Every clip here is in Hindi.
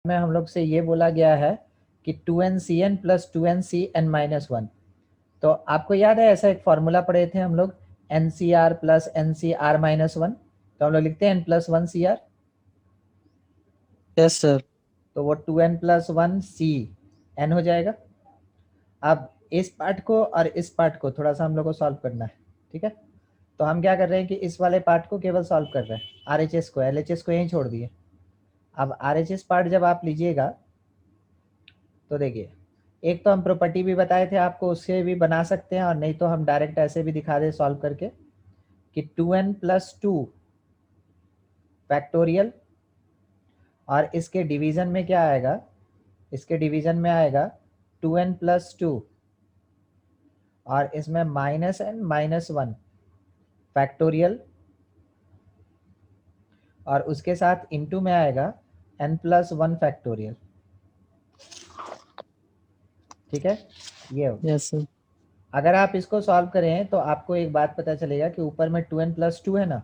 में हम लोग से ये बोला गया है कि 2NCN प्लस 2NCN माइनस 1। तो आपको याद है ऐसा एक फॉर्मूला पढ़े थे हम लोग, NCR प्लस NCR माइनस 1। तो हम लोग लिखते हैं N+1Cr। Yes sir. तो वो 2N+1CN हो जाएगा। अब इस पार्ट को और इस पार्ट को थोड़ा सा हम लोग को सॉल्व करना है, ठीक है। तो हम क्या कर रहे हैं कि इस वाले पार्ट को केवल सॉल्व कर रहे हैं, RHS को, LHS को यहीं छोड़ दिए। अब RHS पार्ट जब आप लीजिएगा तो देखिए, एक तो हम प्रॉपर्टी भी बताए थे आपको, उससे भी बना सकते हैं, और नहीं तो हम डायरेक्ट ऐसे भी दिखा दे सॉल्व करके कि 2N+2 फैक्टोरियल, और इसके डिवीजन में क्या आएगा, इसके डिवीजन में आएगा 2N+2, और इसमें -N-1 फैक्टोरियल, और उसके साथ इनटू में आएगा N+1 फैक्टोरियल। ठीक है, ये हो। Yes sir. अगर आप इसको सॉल्व करें तो आपको एक बात पता चलेगा कि ऊपर में 2N+2 है ना,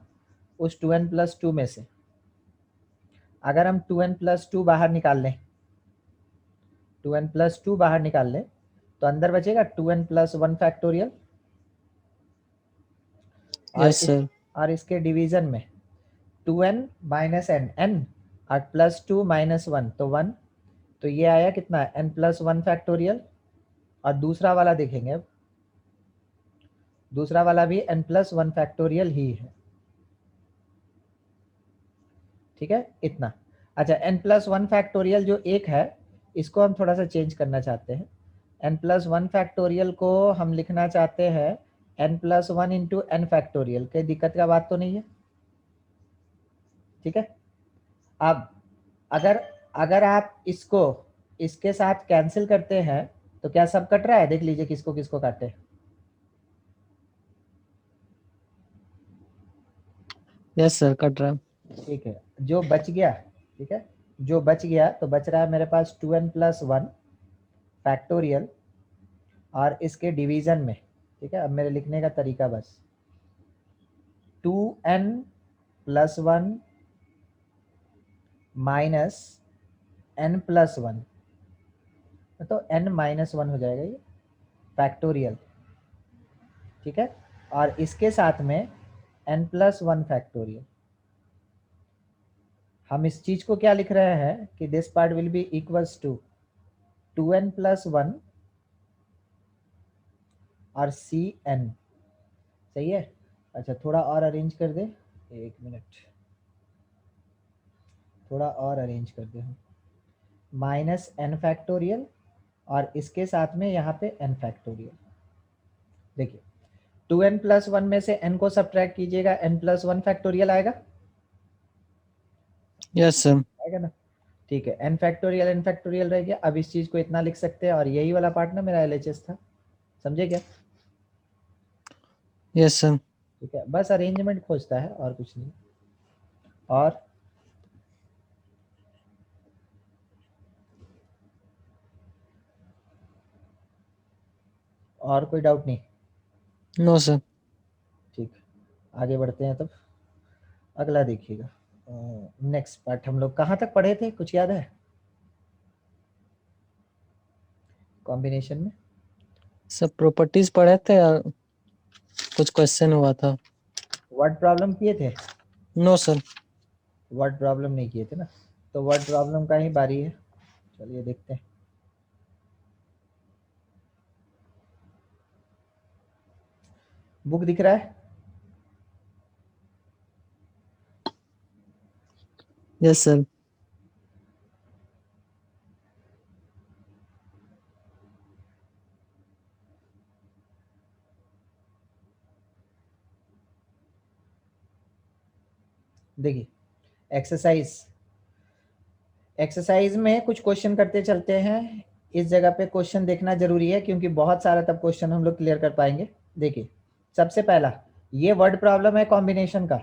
उस 2N+2 में से अगर हम 2N+2 बाहर निकाल लें, 2N+2 बाहर निकाल लें, तो अंदर बचेगा 2N+1 फैक्टोरियल, यस सर। और इसके डिवीजन में 2N माइनस एन, एन और +2 - 1 तो 1, तो ये आया कितना, N+1 फैक्टोरियल। और दूसरा वाला देखेंगे, अब दूसरा वाला भी N+1 फैक्टोरियल ही है, ठीक है, इतना। अच्छा, N+1 फैक्टोरियल जो एक है, इसको हम थोड़ा सा चेंज करना चाहते हैं। N+1 फैक्टोरियल को हम लिखना चाहते हैं N+1 इंटू N फैक्टोरियल। कोई दिक्कत का बात तो नहीं है, ठीक है। अब अगर अगर आप इसको इसके साथ कैंसिल करते हैं तो क्या सब कट रहा है, देख लीजिए किसको किसको काटे। यस सर, कट रहा है। ठीक है, जो बच गया, ठीक है, जो बच गया तो बच रहा है मेरे पास 2N+1 फैक्टोरियल, और इसके डिवीजन में, ठीक है, अब मेरे लिखने का तरीका बस 2N+1 माइनस N+1, तो N-1 हो जाएगा ये फैक्टोरियल, ठीक है, और इसके साथ में N+1 फैक्टोरियल। हम इस चीज को क्या लिख रहे हैं कि this part will be equals to 2N+1 और CN, सही है। अच्छा, थोड़ा और अरेंज कर दे, एक मिनट, थोड़ा और अरेंज कर दे हम, -N फैक्टोरियल, और इसके साथ में यहाँ पे N फैक्टोरियल। देखिए, 2N+1 में से N को सब्ट्रैक्ट कीजिएगा, N+1 फैक्टोरियल आएगा, यस सर। आएगा ना, ठीक है। N फैक्टोरियल रह गया। अब इस चीज को इतना लिख सकते हैं, और यही वाला पार्ट ना मेरा LHS था, समझे क्या। Yes sir. ठीक है, बस अरेंजमेंट खोजता है और कुछ नहीं। और कोई डाउट नहीं, नो सर। ठीक, आगे बढ़ते हैं तब। अगला देखिएगा, नेक्स्ट पार्ट हम लोग कहाँ तक पढ़े थे, कुछ याद है कॉम्बिनेशन में। सब प्रॉपर्टीज पढ़े थे और कुछ क्वेश्चन हुआ था। वर्ड प्रॉब्लम किए थे, नो सर। वर्ड प्रॉब्लम नहीं किए थे ना, तो वर्ड प्रॉब्लम का ही बारी है। चलिए देखते हैं। बुक दिख रहा है, यस सर। देखिए, एक्सरसाइज एक्सरसाइज में कुछ क्वेश्चन करते चलते हैं। इस जगह पे क्वेश्चन देखना जरूरी है, क्योंकि बहुत सारा तब क्वेश्चन हम लोग क्लियर कर पाएंगे। देखिए, सबसे पहला ये वर्ड प्रॉब्लम है कॉम्बिनेशन का,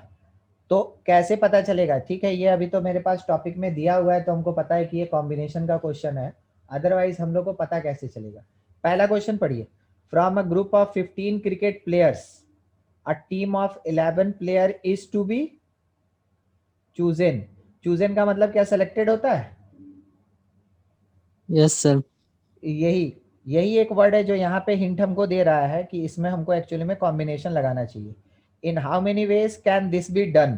तो कैसे पता चलेगा, ठीक है, ये अभी तो मेरे पास टॉपिक में दिया हुआ है, तो हमको पता है कि ये कॉम्बिनेशन का क्वेश्चन है, अदरवाइज हम लोग को पता कैसे चलेगा। पहला क्वेश्चन पढ़िए, from a group of 15 cricket players a team of 11 player is to be chosen. Chosen का मतलब क्या, सेलेक्टेड होता है, यस सर। यही यही एक वर्ड है जो यहाँ पे हिंट हमको दे रहा है कि इसमें हमको एक्चुअली में कॉम्बिनेशन लगाना चाहिए। In how many ways can this be done,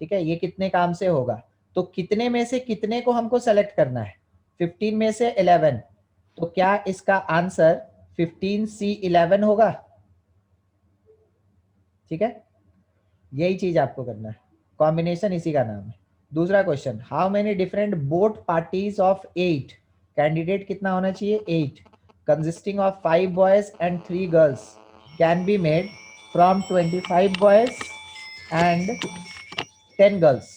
ठीक है, ये कितने काम से होगा। तो कितने में से कितने को हमको सेलेक्ट करना है, 15 में से 11, तो क्या इसका आंसर 15C11 होगा, ठीक है, यही चीज आपको करना है, कॉम्बिनेशन इसी का नाम है। दूसरा question, how many different boat parties of 8, candidate कितना होना चाहिए 8, consisting of 5 boys and 3 girls can be made from 25 boys and 10 girls.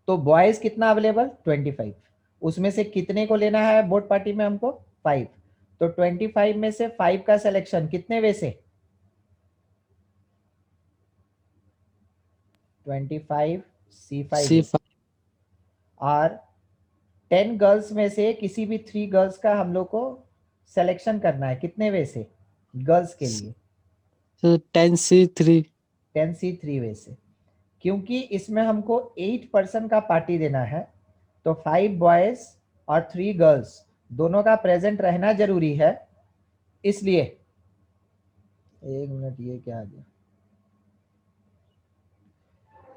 तो बॉयज कितना अवेलेबल 25, उसमें से कितने को लेना है बोट पार्टी में हमको 5, तो 25 में से 5 का सिलेक्शन कितने वे से 25C5 सी वे से, और 10 गर्ल्स में से किसी भी 3 गर्ल्स का हम लोग को सिलेक्शन करना है कितने वे से गर्ल्स के लिए 10C3। 10C3 वे से, क्योंकि इसमें हमको 8 पर्सन का पार्टी देना है, तो 5 बॉयज और 3 गर्ल्स दोनों का प्रेजेंट रहना जरूरी है, इसलिए एक मिनट ये क्या आ गया,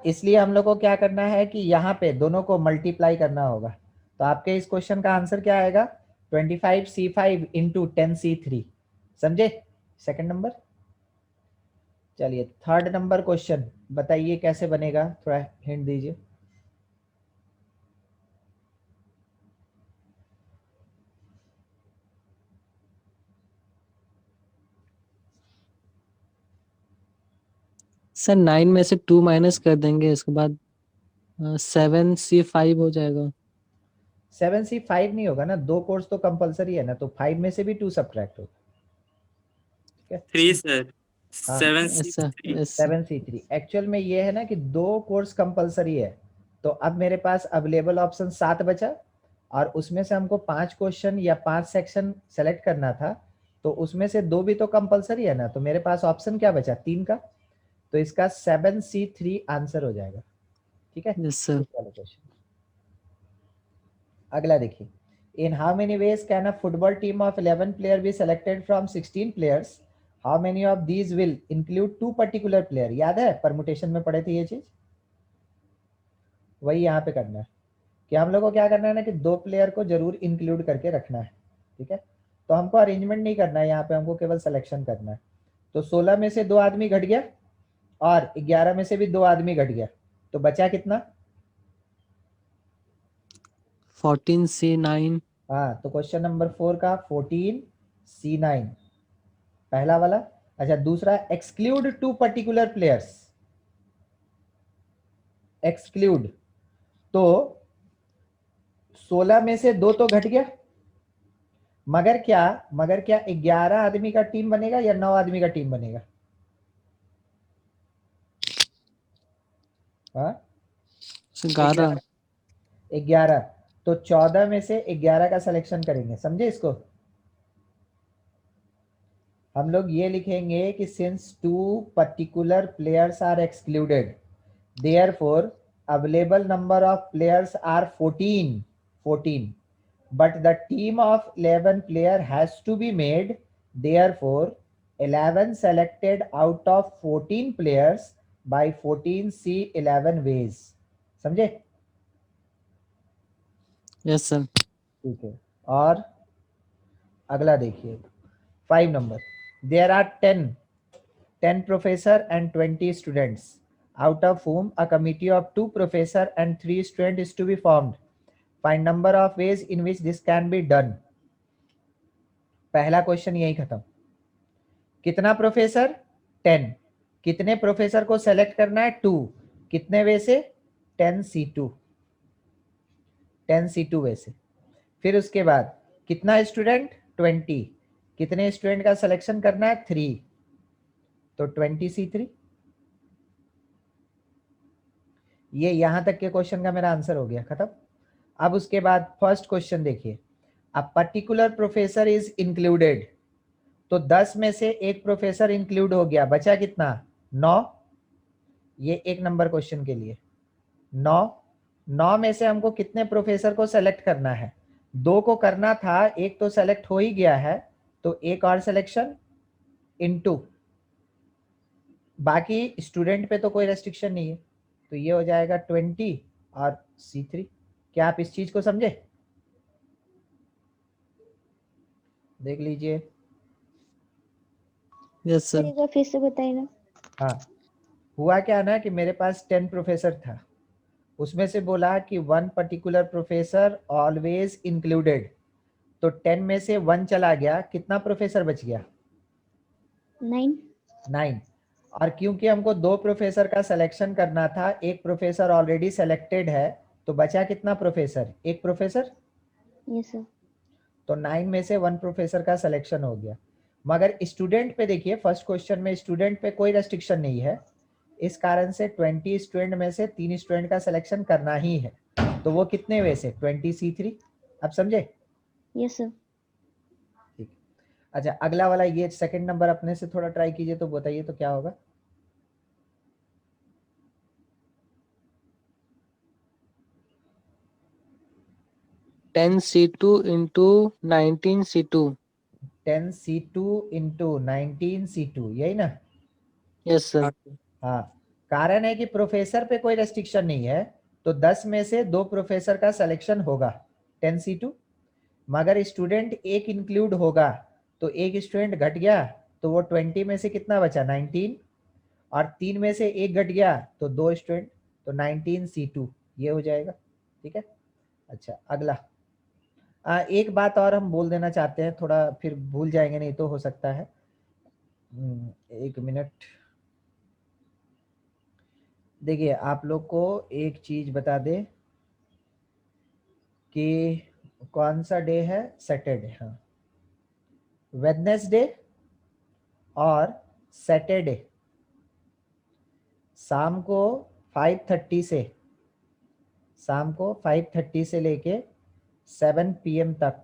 इसलिए हम लोग को क्या करना है कि यहाँ पे दोनों को मल्टीप्लाई करना होगा। तो आपके इस क्वेश्चन का आंसर क्या आएगा 25C5 इंटू 10C3, समझे सेकंड नंबर। चलिए थर्ड नंबर क्वेश्चन बताइए कैसे बनेगा, थोड़ा हिंट दीजिए। सर 9 में से 2 माइनस कर देंगे, इसके बाद 7C5 हो जाएगा। 7C5 नहीं होगा ना, 2 कोर्स तो कंपलसरी है ना, तो 5 में से भी 2 सब्ट्रैक्ट होगा, ठीक है। 3 सर, हाँ 7C3। 7C3 एक्चुअल में ये है ना कि 2 कोर्स कंपलसरी है, तो अब मेरे पास अवेलेबल ऑप्शन 7 बचा, और उसमें से हमको 5 क्वेश्चन या 5 सेक्शन सेलेक्ट करना था, तो उसमें से 2 भी तो कंपलसरी है ना, तो मेरे पास ऑप्शन क्या बचा 3 का, तो इसका 7C3 आंसर हो जाएगा, ठीक है। Yes sir. क्वेश्चन अगला देखिए, in how many ways can a football team of 11 player be selected from 16 players, how many of these will include 2 particular player, याद है परमुटेशन में पढ़े थे ये चीज, वही यहाँ पे करना है कि हम लोग को क्या करना है ना कि 2 प्लेयर को जरूर इंक्लूड करके रखना है, ठीक है। तो हमको अरेंजमेंट नहीं करना है यहाँ पे, हमको केवल सिलेक्शन करना है। तो 16 में से 2 आदमी घट गया और 11 में से भी 2 आदमी घट गया, तो बचा कितना 14C9। हाँ, तो क्वेश्चन नंबर 4 का 14C9 पहला वाला। अच्छा दूसरा, एक्सक्लूड 2 पर्टिकुलर प्लेयर्स, एक्सक्लूड, तो 16 में से 2 तो घट गया, मगर क्या 11 आदमी का टीम बनेगा या 9 आदमी का टीम बनेगा, हाँ 11। 11, तो 14 में से 11 का सिलेक्शन करेंगे, समझे इसको। हम लोग ये लिखेंगे कि since 2 particular players are excluded, therefore available number of players are 14, but the team of 11 player has to be made, therefore 11 selected out of 14 players by 14C11 ways, समझे। Yes sir. ठीक है, और अगला देखिए 5 number, there are 10 professor and 20 students, out of whom a committee of 2 professor and 3 students is to be formed, find number of ways in which this can be done। पहला क्वेश्चन यही खत्म, कितना प्रोफेसर 10, कितने प्रोफेसर को सेलेक्ट करना है 2, कितने वे से 10C2 वे से, फिर उसके बाद कितना स्टूडेंट 20, कितने स्टूडेंट का सिलेक्शन करना है 3, तो 20C3। ये यहां तक के क्वेश्चन का मेरा आंसर हो गया खत्म। अब उसके बाद फर्स्ट क्वेश्चन देखिए, a particular professor is included, तो 10 में से एक प्रोफेसर इंक्लूड हो गया, बचा कितना 9, ये 1 नंबर क्वेश्चन के लिए 9, 9 में से हमको कितने प्रोफेसर को सेलेक्ट करना है? 2 को करना था, एक तो सेलेक्ट हो ही गया है, तो एक और सिलेक्शन इनटू बाकी स्टूडेंट पे तो कोई रेस्ट्रिक्शन नहीं है, तो ये हो जाएगा 20 और C3। क्या आप इस चीज को समझे? देख लीजिए। Yes sir. एक बार फिर से बताइए। हाँ, हुआ क्या ना कि मेरे पास 10 प्रोफेसर था, उसमें से बोला कि 1 पर्टिकुलर प्रोफेसर ऑलवेज इंक्लूडेड, तो 10 में से 1 चला गया, कितना प्रोफेसर बच गया? 9। 9। और क्योंकि हमको 2 प्रोफेसर का सिलेक्शन करना था, एक प्रोफेसर ऑलरेडी सेलेक्टेड है, तो बचा कितना प्रोफेसर? एक प्रोफेसर। Yes sir. तो 9 में से 1 प्रोफेसर का सिलेक्शन हो गया। मगर स्टूडेंट पे देखिए, फर्स्ट क्वेश्चन में स्टूडेंट पे कोई रेस्ट्रिक्शन नहीं है, इस कारण से 20 स्टूडेंट में से 3 स्टूडेंट का सिलेक्शन करना ही है, तो वो कितने वे से? 20 C3। अब समझे? Yes sir. ठीक। अच्छा, अगला वाला ये सेकंड नंबर अपने से थोड़ा ट्राई कीजिए, तो बताइए तो क्या होगा? Ten C2 into 19 C2। 10 C2 into 19 C2, यही ना? Yes sir. हाँ, कारण है कि प्रोफेसर पे कोई रेस्ट्रिक्शन नहीं है, तो 10 में से 2 प्रोफेसर का सिलेक्शन होगा 10 C2। मगर स्टूडेंट एक इंक्लूड होगा, तो एक स्टूडेंट घट गया, तो वो 20 में से कितना बचा? 19। और 3 में से एक घट गया, तो 2 स्टूडेंट, तो 19 C2 ये हो जाएगा। ठीक है। अच्छा, अगला। एक बात और हम बोल देना चाहते हैं, थोड़ा फिर भूल जाएंगे नहीं तो हो सकता है। 1 मिनट। देखिए, आप लोग को एक चीज बता दे कि कौन सा डे है? सैटरडे। हाँ, वेडनेसडे और सैटरडे शाम को 5:30 से, शाम को 5:30 से लेके 7 PM तक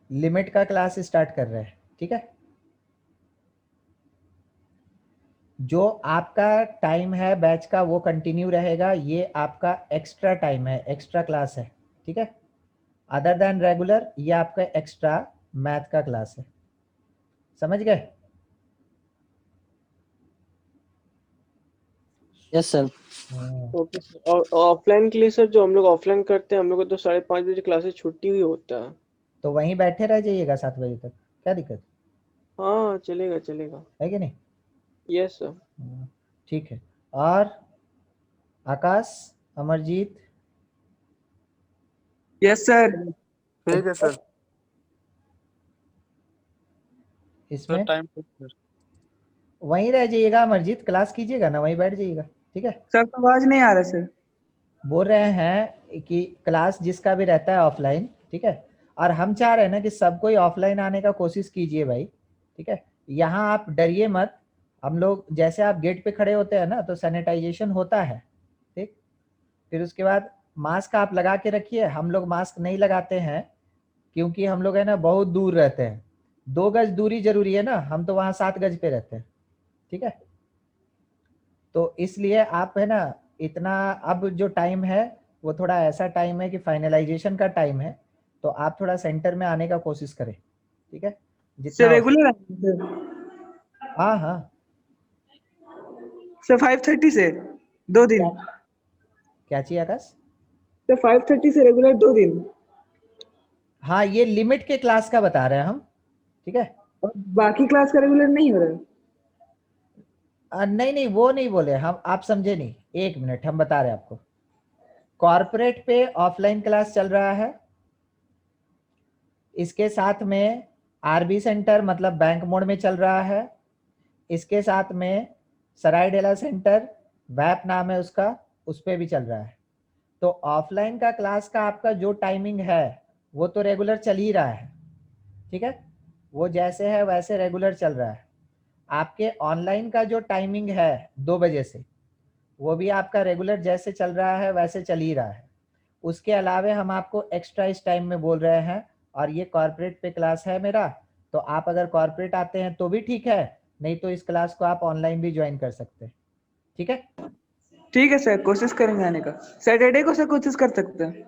लिमिट का क्लास स्टार्ट कर रहे हैं। ठीक है। जो आपका टाइम है बैच का वो कंटिन्यू रहेगा, ये आपका एक्स्ट्रा टाइम है, एक्स्ट्रा क्लास है। ठीक है। अदर देन रेगुलर ये आपका एक्स्ट्रा मैथ का क्लास है। समझ गए? Yes sir. Okay sir. और ऑफलाइन के लिए सर, जो हम लोग ऑफलाइन करते हैं, हम लोग को तो 5:30 बजे क्लासेस छुट्टी हुई होता है। तो वहीं बैठे रह जाइएगा 7 बजे तक, क्या दिक्कत हाँ, चलेगा चलेगा। है कि नहीं? Yes sir. ठीक है। और आकाश, अमरजीत, यस सर। ठीक है सर। इसमें टाइम वहीं रह जाइएगा। अमरजीत क्लास कीजिएगा ना, वहीं बैठ जाइएगा। ठीक है। सर तो आवाज नहीं आ रहा सर। बोल रहे हैं कि क्लास जिसका भी रहता है ऑफलाइन, ठीक है, और हम चाह रहे हैं ना कि सब कोई ऑफलाइन आने का कोशिश कीजिए भाई। ठीक है। यहाँ आप डरिए मत, हम लोग जैसे आप गेट पे खड़े होते हैं ना, तो सैनिटाइजेशन होता है। ठीक। फिर उसके बाद मास्क आप लगा के रखिए, हम लोग मास्क नहीं लगाते हैं क्योंकि हम लोग है ना बहुत दूर रहते हैं, 2 गज दूरी जरूरी है ना, हम तो वहाँ 7 गज पे रहते हैं। ठीक है। तो इसलिए आप है ना, इतना अब जो टाइम है वो थोड़ा ऐसा टाइम है कि फाइनलाइजेशन का टाइम है, तो आप थोड़ा सेंटर में आने का कोशिश करें। ठीक है, सर जितना हो रेगुलर है सर। सके। हाँ हाँ। सर 5:30 से 2 दिन। क्या चाहिए आकाश? सर 5:30 से रेगुलर 2 दिन। हाँ, ये लिमिट के क्लास का बता रहे हैं हम। ठीक है। और बाकी क्लास का रेगुलर नहीं हो रहा है। नहीं नहीं, वो नहीं बोले हम, आप समझे नहीं। 1 मिनट, हम बता रहे हैं आपको। कॉर्पोरेट पे ऑफलाइन क्लास चल रहा है, इसके साथ में आरबी सेंटर मतलब बैंक मोड में चल रहा है, इसके साथ में सरायडेला सेंटर वैप नाम है उसका, उस पर भी चल रहा है। तो ऑफलाइन का क्लास का आपका जो टाइमिंग है वो तो रेगुलर चल ही रहा है। ठीक है, वो जैसे है वैसे रेगुलर चल रहा है। आपके ऑनलाइन का जो टाइमिंग है 2 बजे से, वो भी आपका रेगुलर जैसे चल रहा है वैसे चल ही रहा है। उसके अलावे हम आपको एक्स्ट्रा इस टाइम में बोल रहे हैं, और ये कॉर्पोरेट पे क्लास है मेरा, तो आप अगर कॉर्पोरेट आते हैं तो भी ठीक है, नहीं तो इस क्लास को आप ऑनलाइन भी ज्वाइन कर सकते हैं। ठीक है? ठीक है सर, कोशिश करेंगे आने का। सैटरडे को सर कोशिश कर सकते हैं।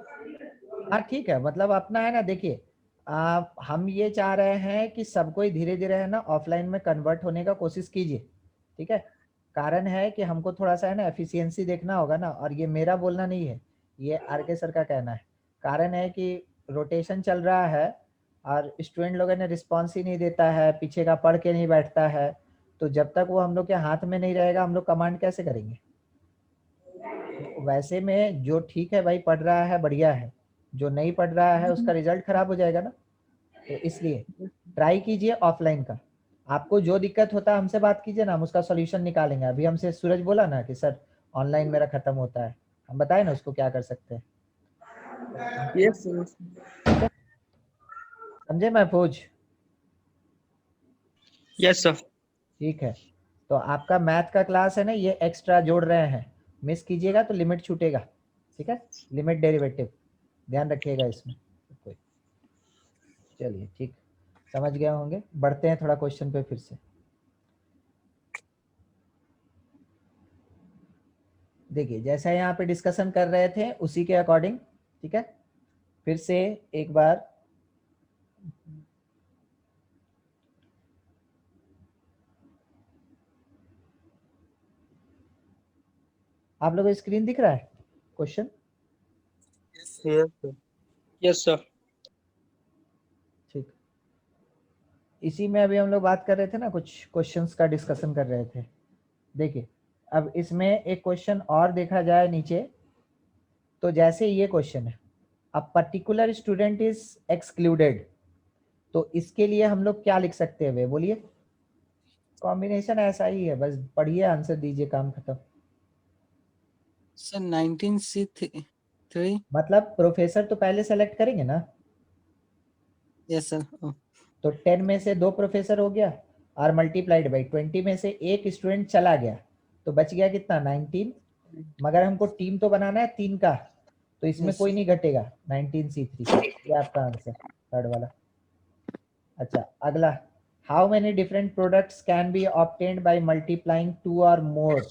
हाँ ठीक है, मतलब अपना है ना, देखिए हम ये चाह रहे हैं कि सबको ही धीरे धीरे है ना ऑफलाइन में कन्वर्ट होने का कोशिश कीजिए, ठीक है? कारण है कि हमको थोड़ा सा है ना एफिशिएंसी देखना होगा ना, और ये मेरा बोलना नहीं है, ये आर के सर का कहना है। कारण है कि रोटेशन चल रहा है और स्टूडेंट लोगों ने रिस्पॉन्स ही नहीं देता है, पीछे का पढ़ के नहीं बैठता है, तो जब तक वो हम लोग के हाथ में नहीं रहेगा हम लोग कमांड कैसे करेंगे? तो वैसे में जो ठीक है भाई पढ़ रहा है बढ़िया है, जो नहीं पढ़ रहा है उसका रिजल्ट खराब हो जाएगा ना। तो इसलिए ट्राई कीजिए ऑफलाइन का। आपको जो दिक्कत होता है हमसे बात कीजिए ना, हम उसका सॉल्यूशन निकालेंगे। अभी हमसे सूरज बोला ना कि सर ऑनलाइन मेरा खत्म होता है, हम बताए ना उसको क्या कर सकते हैं। Yes sir. समझे महफूज? Yes sir. ठीक है, तो आपका मैथ का क्लास है ना, ये एक्स्ट्रा जोड़ रहे हैं, मिस कीजिएगा तो लिमिट छूटेगा, ठीक है? लिमिट डेरिवेटिव ध्यान रखिएगा इसमें कोई। चलिए ठीक, समझ गए होंगे। बढ़ते हैं थोड़ा क्वेश्चन पे फिर से। देखिए जैसा यहाँ पे डिस्कशन कर रहे थे उसी के अकॉर्डिंग, ठीक है? फिर से एक बार आप लोगों को स्क्रीन दिख रहा है क्वेश्चन? Yes sir. ठीक, इसी में अभी हम लोग बात कर रहे थे ना, कुछ क्वेश्चंस का डिस्कशन कर रहे थे। देखिए अब इसमें एक क्वेश्चन और देखा जाए नीचे, तो जैसे ये क्वेश्चन है, a particular student is excluded, तो इसके लिए हम लोग क्या लिख सकते हैं? वे बोलिए। कॉम्बिनेशन ऐसा ही है, बस पढ़िए आंसर दीजिए, काम खत्म। Sir 19C3। मतलब प्रोफेसर तो पहले सेलेक्ट करेंगे ना, यस सर। तो 10 में से 2 प्रोफेसर हो गया, और मल्टीप्लाइड बाई 20 में से एक स्टूडेंट चला गया, तो बच गया कितना? 19। मगर हमको टीम तो बनाना है 3 का, तो इसमें Yes, कोई sir. नहीं घटेगा। 19C3 ये आपका आंसर, थर्ड वाला। अच्छा अगला, how many different products can be obtained by multiplying 2 और मोर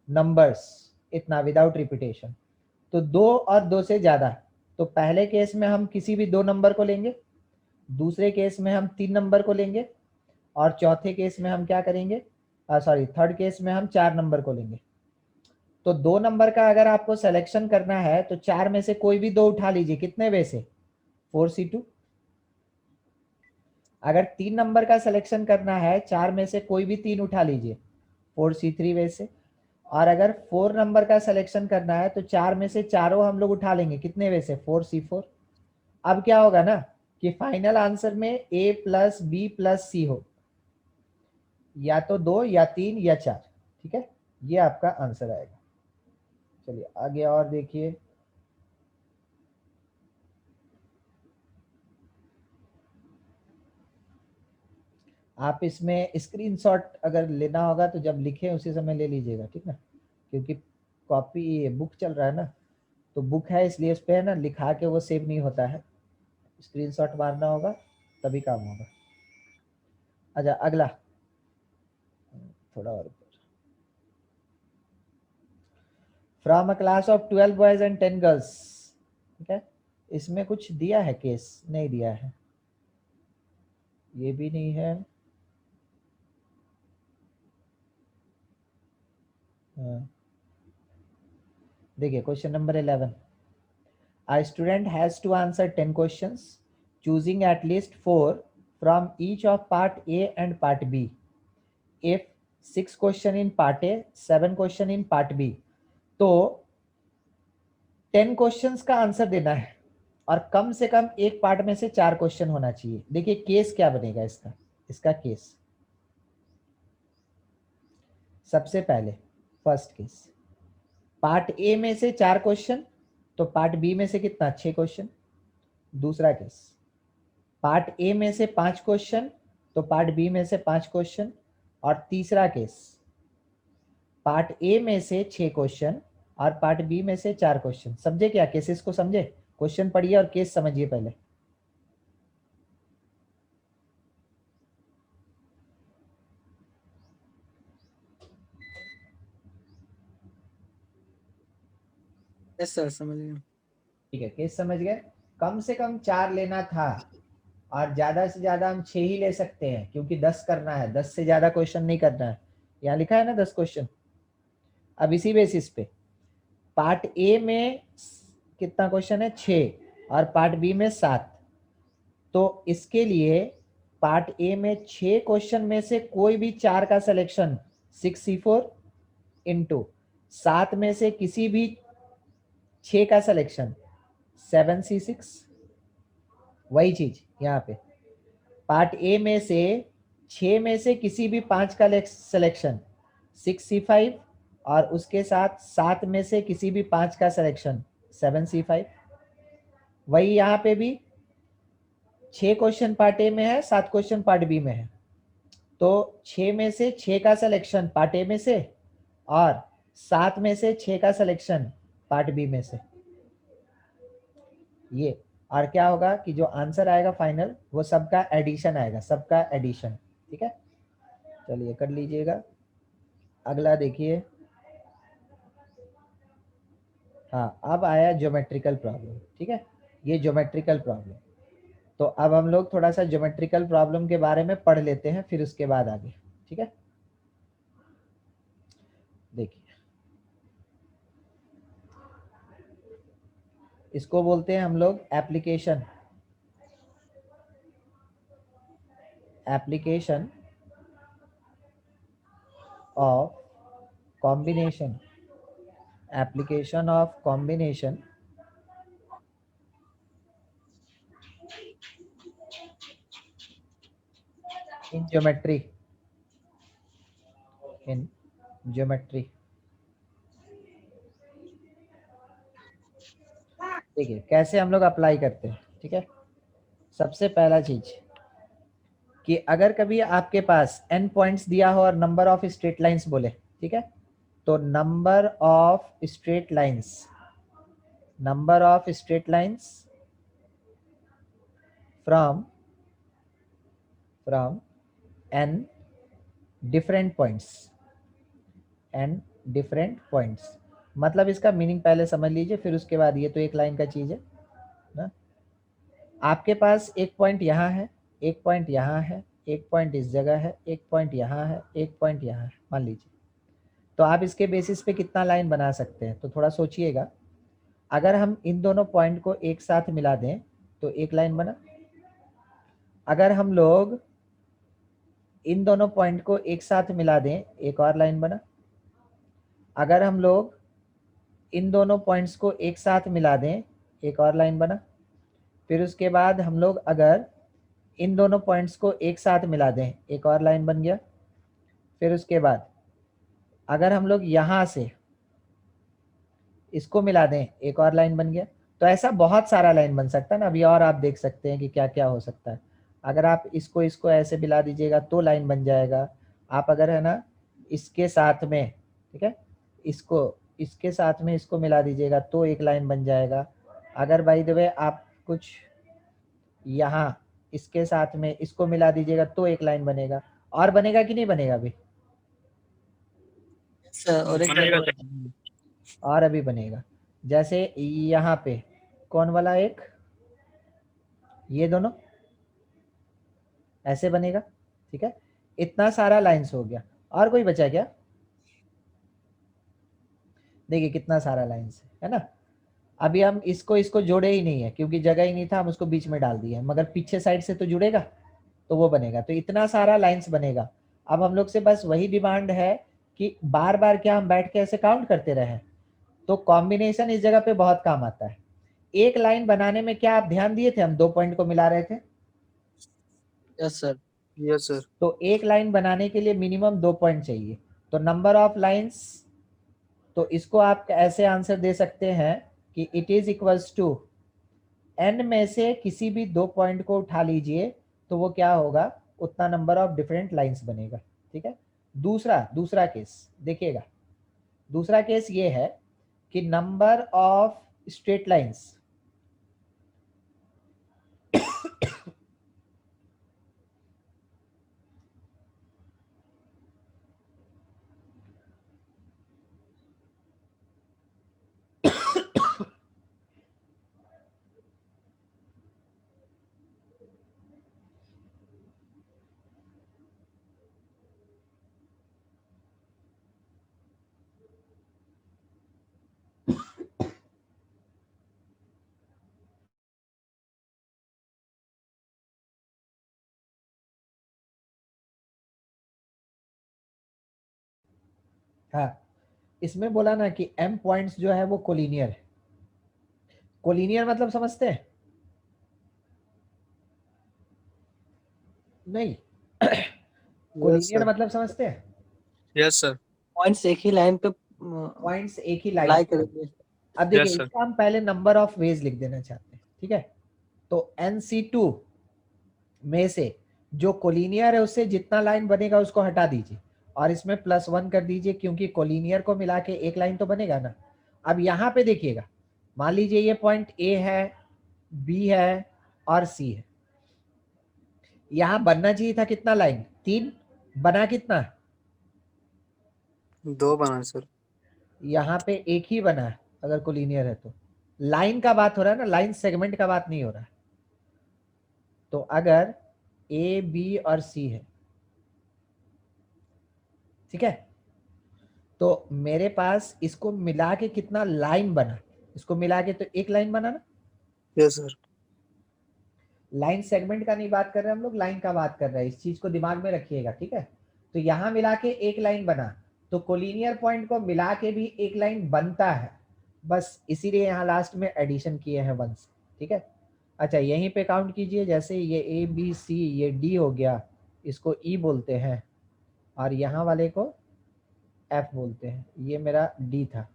नंबर्स, इतना विदाउट रिपीटेशन। तो 2 और 2 से ज्यादा, तो पहले केस में हम किसी भी 2 नंबर को लेंगे, दूसरे केस में हम 3 नंबर को लेंगे, और चौथे केस में हम क्या करेंगे? सॉरी, थर्ड केस में हम 4 नंबर को लेंगे। तो 2 नंबर का अगर आपको सिलेक्शन करना है तो 4 में से कोई भी 2 उठा लीजिए, कितने वे से? 4C2। अगर 3 नंबर का सिलेक्शन करना है, 4 में से कोई भी 3 उठा लीजिए, 4C3 वे से। और अगर 4 नंबर का सिलेक्शन करना है तो 4 में से चारों हम लोग उठा लेंगे, कितने वे से? 4C4। अब क्या होगा ना कि फाइनल आंसर में A plus B plus C हो, या तो 2 या 3 या 4, ठीक है? ये आपका आंसर आएगा। चलिए आगे और देखिए। आप इसमें स्क्रीनशॉट अगर लेना होगा तो जब लिखें उसी समय ले लीजिएगा, ठीक ना? क्योंकि कॉपी बुक चल रहा है ना, तो बुक है इसलिए उस पे है ना लिखा के वो सेव नहीं होता है, स्क्रीनशॉट मारना होगा तभी काम होगा। अच्छा अगला, थोड़ा और ऊपर, from a class of 12 boys and 10 girls, ठीक है? इसमें कुछ दिया है केस? नहीं दिया है, ये भी नहीं है। देखिए question number 11, a student has to answer 10 questions choosing at least 4 from each of part A and part B. If 6 question in part A, 7 question in part B, तो 10 क्वेश्चंस का आंसर देना है, और कम से कम एक पार्ट में से 4 क्वेश्चन होना चाहिए। देखिए केस क्या बनेगा इसका, इसका केस सबसे पहले, फर्स्ट केस, पार्ट ए में से 4 क्वेश्चन, तो पार्ट बी में से कितना? 6 क्वेश्चन। दूसरा केस, पार्ट ए में से 5 क्वेश्चन, तो पार्ट बी में से 5 क्वेश्चन। और तीसरा केस, पार्ट ए में से 6 क्वेश्चन और पार्ट बी में से 4 क्वेश्चन। समझे क्या? केसेस को समझे? क्वेश्चन पढ़िए और केस समझिए पहले। यस सर समझ गया। ठीक है, केस समझ गए। कम से कम 4 लेना था और ज्यादा से ज्यादा हम 6 ही ले सकते हैं क्योंकि 10 करना है, 10 से ज्यादा क्वेश्चन नहीं करना है। यहाँ लिखा है ना 10 क्वेश्चन। अब इसी बेसिस पे पार्ट ए में कितना क्वेश्चन है, 6, और पार्ट बी में 7। तो इसके लिए पार्ट ए में 6 क्वेश्चन में से कोई भी 4 का सिलेक्शन 6C4 इंटू 7 में से किसी भी 6 का सिलेक्शन 7C6। वही चीज यहाँ पे पार्ट ए में से 6 में से किसी भी 5 का सिलेक्शन 6C5 और उसके साथ 7 में से किसी भी 5 का सिलेक्शन 7C5। वही यहाँ पे भी 6 क्वेश्चन पार्ट ए में है, 7 क्वेश्चन पार्ट बी में है। तो 6 में से 6 का सिलेक्शन पार्ट ए में से और 7 में से 6 का सिलेक्शन पार्ट बी में से। ये और क्या होगा कि जो आंसर आएगा फाइनल वो सबका एडिशन आएगा, सबका एडिशन। ठीक है, चलिए कर लीजिएगा। अगला देखिए। हाँ, अब आया ज्योमेट्रिकल प्रॉब्लम। ठीक है, ये ज्योमेट्रिकल प्रॉब्लम। तो अब हम लोग थोड़ा सा ज्योमेट्रिकल प्रॉब्लम के बारे में पढ़ लेते हैं, फिर उसके बाद आगे। ठीक है, देखिए इसको बोलते हैं हम लोग application. Application of combination. Application of combination in geometry। in geometry। देखिए कैसे हम लोग अप्लाई करते हैं। ठीक है, सबसे पहला चीज कि अगर कभी आपके पास n पॉइंट्स दिया हो और नंबर ऑफ स्ट्रेट लाइंस बोले, ठीक है, तो number of straight lines, number of straight lines from n different points, n different points. मतलब इसका मीनिंग पहले समझ लीजिए, फिर उसके बाद ये तो एक लाइन का चीज है ना। आपके पास एक पॉइंट यहाँ है, एक पॉइंट यहाँ है, एक पॉइंट इस जगह है, एक पॉइंट यहाँ है, एक पॉइंट यहाँ है, मान लीजिए। तो आप इसके बेसिस पे कितना लाइन बना सकते हैं, तो थोड़ा सोचिएगा। अगर हम इन दोनों पॉइंट को एक साथ मिला दें तो एक लाइन बना। अगर हम लोग इन दोनों पॉइंट को एक साथ मिला दें एक और लाइन बना। अगर हम लोग इन दोनों पॉइंट्स को एक साथ मिला दें एक और लाइन बना। फिर उसके बाद हम लोग अगर इन दोनों पॉइंट्स को एक साथ मिला दें एक और लाइन बन गया। फिर उसके बाद अगर हम लोग यहाँ से इसको मिला दें एक और लाइन बन गया। तो ऐसा बहुत सारा लाइन बन सकता है ना। अभी और आप देख सकते हैं कि क्या क्या हो सकता है। अगर आप इसको ऐसे मिला दीजिएगा तो लाइन बन जाएगा। आप अगर है ना इसके साथ में, ठीक है, इसके साथ में इसको मिला दीजिएगा तो एक लाइन बन जाएगा। अगर बाय द वे आप कुछ यहाँ इसके साथ में इसको मिला दीजिएगा तो एक लाइन बनेगा। और बनेगा कि नहीं बनेगा अभी? सर और एक और अभी बनेगा। जैसे यहाँ पे कौन वाला एक, ये दोनों ऐसे बनेगा। ठीक है, इतना सारा लाइंस हो गया। और कोई बचा क्या? देखिए कितना सारा लाइंस है ना। अभी हम इसको जोड़े ही नहीं है क्योंकि जगह ही नहीं था, हम उसको बीच में डाल दिए, मगर पीछे साइड से तो जुड़ेगा तो वो बनेगा। तो इतना सारा लाइंस बनेगा। अब हम लोग से बस वही डिमांड है कि बार बार क्या हम बैठ के ऐसे काउंट करते रहे। तो कॉम्बिनेशन इस जगह पे बहुत काम आता है। एक लाइन बनाने में क्या आप ध्यान दिए थे, हम 2 पॉइंट को मिला रहे थे। Yes sir. Yes sir. तो एक लाइन बनाने के लिए मिनिमम 2 पॉइंट चाहिए। तो नंबर ऑफ लाइंस, तो इसको आप ऐसे आंसर दे सकते हैं कि it is equals to n में से किसी भी 2 पॉइंट को उठा लीजिए तो वो क्या होगा, उतना नंबर ऑफ डिफरेंट लाइंस बनेगा। ठीक है, दूसरा केस देखिएगा। दूसरा केस ये है कि नंबर ऑफ स्ट्रेट लाइंस, हाँ, इसमें बोला ना कि m पॉइंट्स जो है वो कोलिनियर है। कोलिनियर मतलब समझते हैं? नहीं कोलिनियर सर। मतलब समझते हैं? Yes sir. पॉइंट्स एक ही लाइन पे पॉइंट्स एक ही लाइन लाई पे। करेंगे। अब देखिए Yes, sir. इसका हम पहले नंबर ऑफ वेज लिख देना चाहते हैं, ठीक है? तो NC2 में से जो कोलिनियर है उससे जितना लाइन बनेगा उसको हटा दीजिए और इसमें +1 कर दीजिए, क्योंकि कोलिनियर को मिला के एक लाइन तो बनेगा ना। अब यहाँ पे देखिएगा, मान लीजिए ये पॉइंट A है, B है और C है। यहाँ बनना चाहिए था कितना लाइन? 3, बना कितना? 2 बना सर। यहाँ पे एक ही बना है अगर कोलिनियर है तो। लाइन का बात हो रहा है ना, लाइन सेगमेंट का बात नहीं हो रहा है। तो अगर A, B और C है, ठीक है, तो मेरे पास इसको मिला के कितना लाइन बना? इसको मिला के तो एक लाइन बना ना। Yes sir. लाइन सेगमेंट का नहीं बात कर रहे हम लोग, लाइन का बात कर रहे हैं। इस चीज को दिमाग में रखिएगा, ठीक है? तो यहाँ मिला के एक लाइन बना, तो कोलिनियर पॉइंट को मिला के भी एक लाइन बनता है, बस इसीलिए यहाँ लास्ट में एडिशन किए हैं 1 से, ठीक है? अच्छा, यहीं पे काउंट कीजिए, जैसे ये A, B, C, ये D हो गया, इसको E बोलते हैं, और यहाँ वाले को F बोलते हैं। ये मेरा D था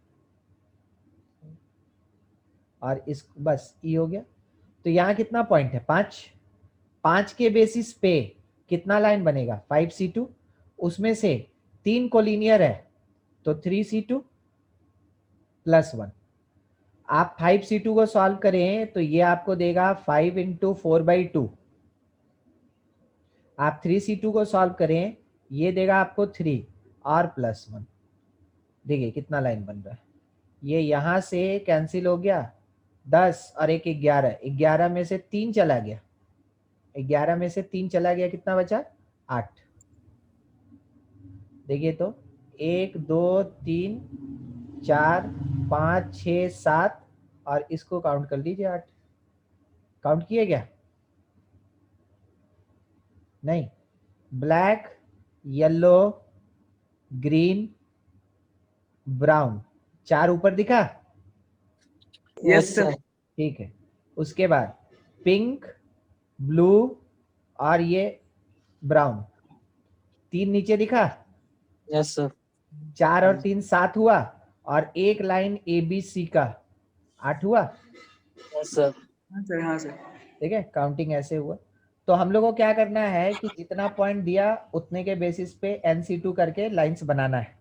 और इस बस E हो गया। तो यहाँ कितना पॉइंट है? 5। 5 के बेसिस पे कितना लाइन बनेगा? 5C2। उसमें से 3 कोलिनियर है तो 3C2 +1। आप 5C2 को सॉल्व करें तो ये आपको देगा 5 × 4/2। आप 3C2 को सॉल्व करें, ये देगा आपको 3 और +1। देखिए कितना लाइन बन रहा है। ये यहाँ से कैंसिल हो गया, 10 और एक 11। 11 में से 3 चला गया, 11 में से 3 चला गया, कितना बचा? 8। देखिए तो 1 2 3 4 5 6 7 और इसको काउंट कर लीजिए 8। काउंट किए क्या? नहीं। ब्लैक, येलो, ग्रीन, ब्राउन, 4 ऊपर दिखा? Yes sir. ठीक है। उसके बाद पिंक, ब्लू और ये ब्राउन, 3 नीचे दिखा? Yes sir. 4 और 3 7 हुआ, और एक लाइन ABC का 8 हुआ। Yes sir. हाँ सर, हाँ सर। ठीक है, काउंटिंग ऐसे हुआ। तो हम लोग को क्या करना है कि जितना पॉइंट दिया उतने के बेसिस पे NC2 करके लाइंस बनाना है।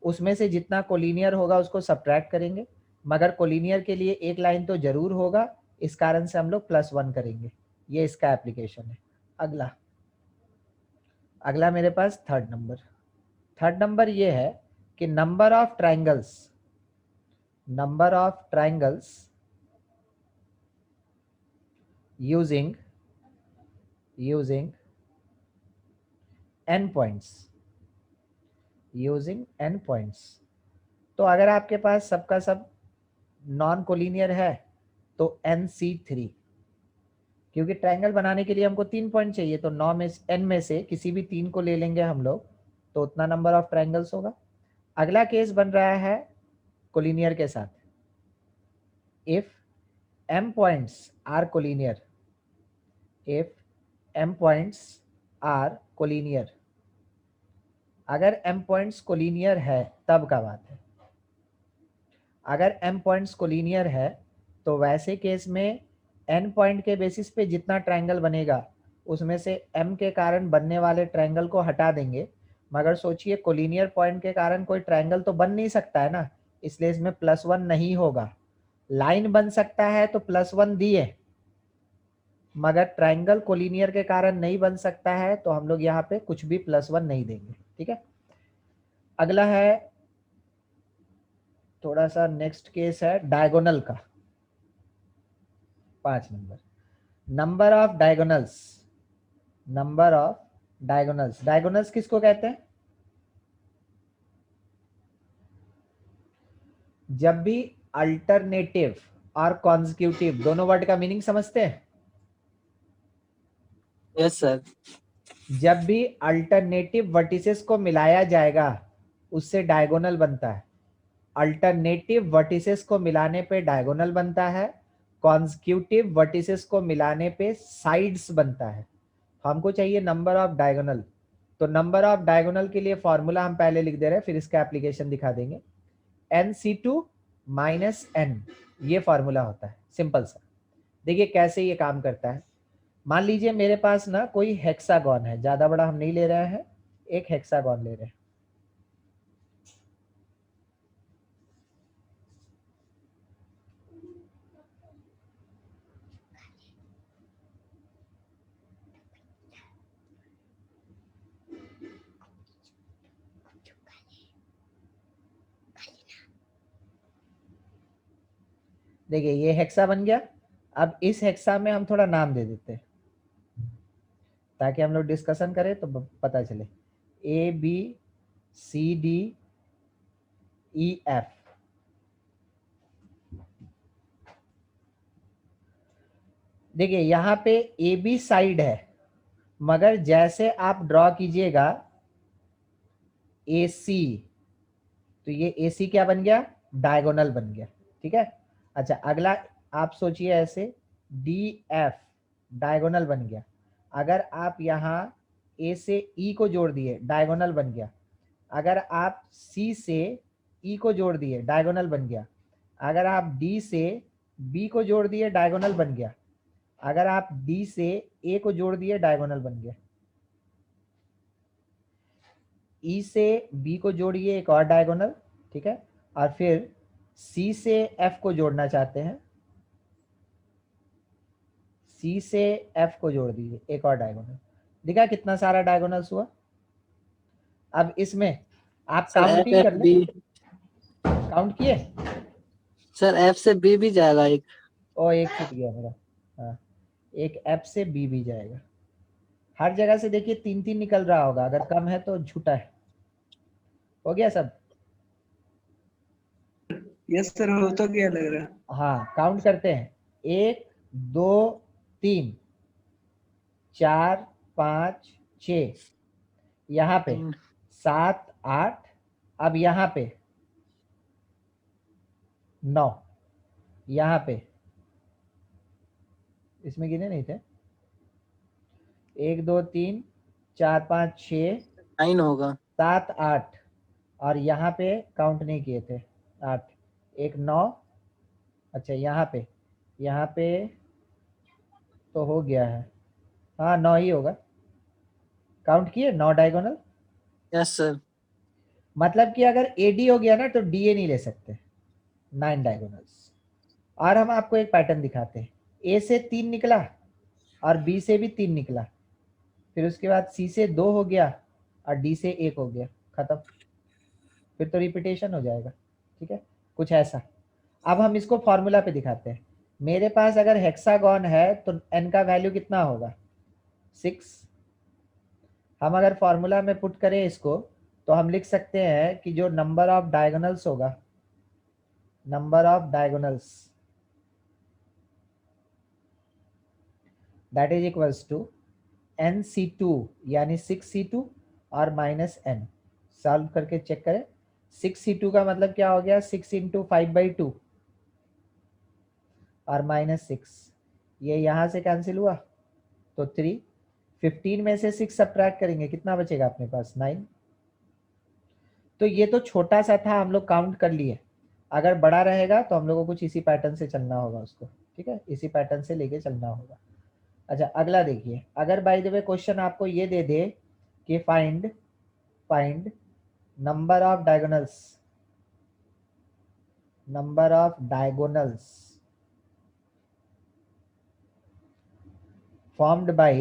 उसमें से जितना कोलिनियर होगा उसको सब्ट्रैक्ट करेंगे, मगर कोलिनियर के लिए एक लाइन तो जरूर होगा, इस कारण से हम लोग +1 करेंगे। ये इसका एप्लीकेशन है। अगला मेरे पास थर्ड नंबर ये है कि number of triangles using n points। तो अगर आपके पास सबका सब नॉन कोलिनियर है तो NC3, क्योंकि ट्रायंगल बनाने के लिए हमको 3 पॉइंट चाहिए, तो n में से किसी भी 3 को ले लेंगे हम लोग, तो उतना नंबर ऑफ ट्रायंगल्स होगा। अगला केस बन रहा है कोलिनियर के साथ। If m points are collinear, अगर m पॉइंट्स कोलिनियर है तब का बात है। अगर m पॉइंट्स कोलिनियर है तो वैसे केस में n पॉइंट के बेसिस पे जितना ट्रायंगल बनेगा उसमें से m के कारण बनने वाले ट्रायंगल को हटा देंगे। मगर सोचिए कोलिनियर पॉइंट के कारण कोई ट्रायंगल तो बन नहीं सकता है ना, इसलिए इसमें +1 नहीं होगा। लाइन बन सकता है तो +1 दिए, मगर ट्रायंगल कोलिनियर के कारण नहीं बन सकता है, तो हम लोग यहाँ पे कुछ भी +1 नहीं देंगे। ठीक है, अगला है थोड़ा सा नेक्स्ट केस है डायगोनल का। 5 नंबर ऑफ डायगोनल्स किसको कहते हैं? जब भी अल्टरनेटिव और कॉन्जिक्यूटिव दोनों वर्ड का मीनिंग समझते हैं? Yes sir. जब भी अल्टरनेटिव वर्टिसेस को मिलाया जाएगा उससे डायगोनल बनता है, अल्टरनेटिव वर्टिसेस को मिलाने पे डायगोनल बनता है, कॉन्सेक्यूटिव वर्टिसेस को मिलाने पे साइड्स बनता है। हमको चाहिए नंबर ऑफ डायगोनल, तो नंबर ऑफ डायगोनल के लिए फॉर्मूला हम पहले लिख दे रहे हैं, फिर इसका एप्लीकेशन दिखा देंगे। NC2 माइनस n, ये फॉर्मूला होता है, सिंपल सा। देखिए कैसे ये काम करता है। मान लीजिए मेरे पास ना कोई हेक्सागोन है, ज्यादा बड़ा हम नहीं ले रहे हैं, एक हेक्सागोन ले रहे हैं। देखिए ये हेक्सा बन गया। अब इस हेक्सा में हम थोड़ा नाम दे देते हैं ताकि हम लोग डिस्कशन करें तो पता चले। ABCDEF। देखिए यहाँ पे AB साइड है, मगर जैसे आप ड्रॉ कीजिएगा AC, तो ये AC क्या बन गया, डायगोनल बन गया। ठीक है, अच्छा अगला आप सोचिए ऐसे, DF डायगोनल बन गया। अगर आप यहाँ A से E को जोड़ दिए, डायगोनल बन गया। अगर आप C से E को जोड़ दिए, डायगोनल बन गया। अगर आप D से B को जोड़ दिए, डायगोनल बन गया। अगर आप D से A को जोड़ दिए, डायगोनल बन गया। E से B को जोड़िए, एक और डायगोनल। ठीक है, और फिर C से F को जोड़ना चाहते हैं, C से F को जोड़ दीजिए, एक और डायगोनल। दिखा कितना सारा डायगोनल्स हुआ। अब इसमें आप सर काउंटिंग कर FFB, लें, काउंट किए। सर F से B भी जाएगा एक। ओ एक छूट गया मेरा, हाँ एक F से B भी जाएगा। हर जगह से देखिए 3-3 निकल रहा होगा, अगर कम है तो झूठा है। हो गया सब। यस सर, हो तो क्या लग रहा है। हाँ काउंट करते हैं, 1 2 3 4 5 6, यहाँ पे 7 8, अब यहाँ पे 9, यहाँ पे इसमें गिने नहीं थे, 1 2 3 4 5 6 9 होगा। 7 8, और यहाँ पे काउंट नहीं किए थे 8, 1 9। अच्छा यहाँ पे तो हो गया है, हाँ 9 ही होगा। काउंट किए 9 डायगोनल। Yes sir. मतलब कि अगर AD हो गया ना तो DA नहीं ले सकते, 9 डायगोनल्स। और हम आपको एक पैटर्न दिखाते हैं, A से 3 निकला और B से भी 3 निकला, फिर उसके बाद C से 2 हो गया और D से 1 हो गया, खत्म। फिर तो रिपीटेशन हो जाएगा। ठीक है, कुछ ऐसा। अब हम इसको फॉर्मूला पे दिखाते हैं। मेरे पास अगर हेक्सागोन है तो n का वैल्यू कितना होगा, 6। हम अगर फॉर्मूला में पुट करें इसको तो हम लिख सकते हैं कि जो नंबर ऑफ डायगोनल्स होगा, number of diagonals, that is equals to NC2 यानी 6C2 और माइनस n। सॉल्व करके चेक करें, 6C2 का मतलब क्या हो गया, 6 इंटू 5/2 और माइनस 6, ये यहाँ से कैंसिल हुआ तो 3। 15 में से 6 सब्ट्रैक्ट करेंगे, कितना बचेगा अपने पास, 9। तो ये तो छोटा सा था, हम लोग काउंट कर लिए। अगर बड़ा रहेगा तो हम लोग को कुछ इसी पैटर्न से चलना होगा उसको। ठीक है, इसी पैटर्न से लेके चलना होगा। अच्छा अगला देखिए, अगर बाय द वे क्वेश्चन आपको ये दे दे कि find number of diagonals, number of diagonals formed by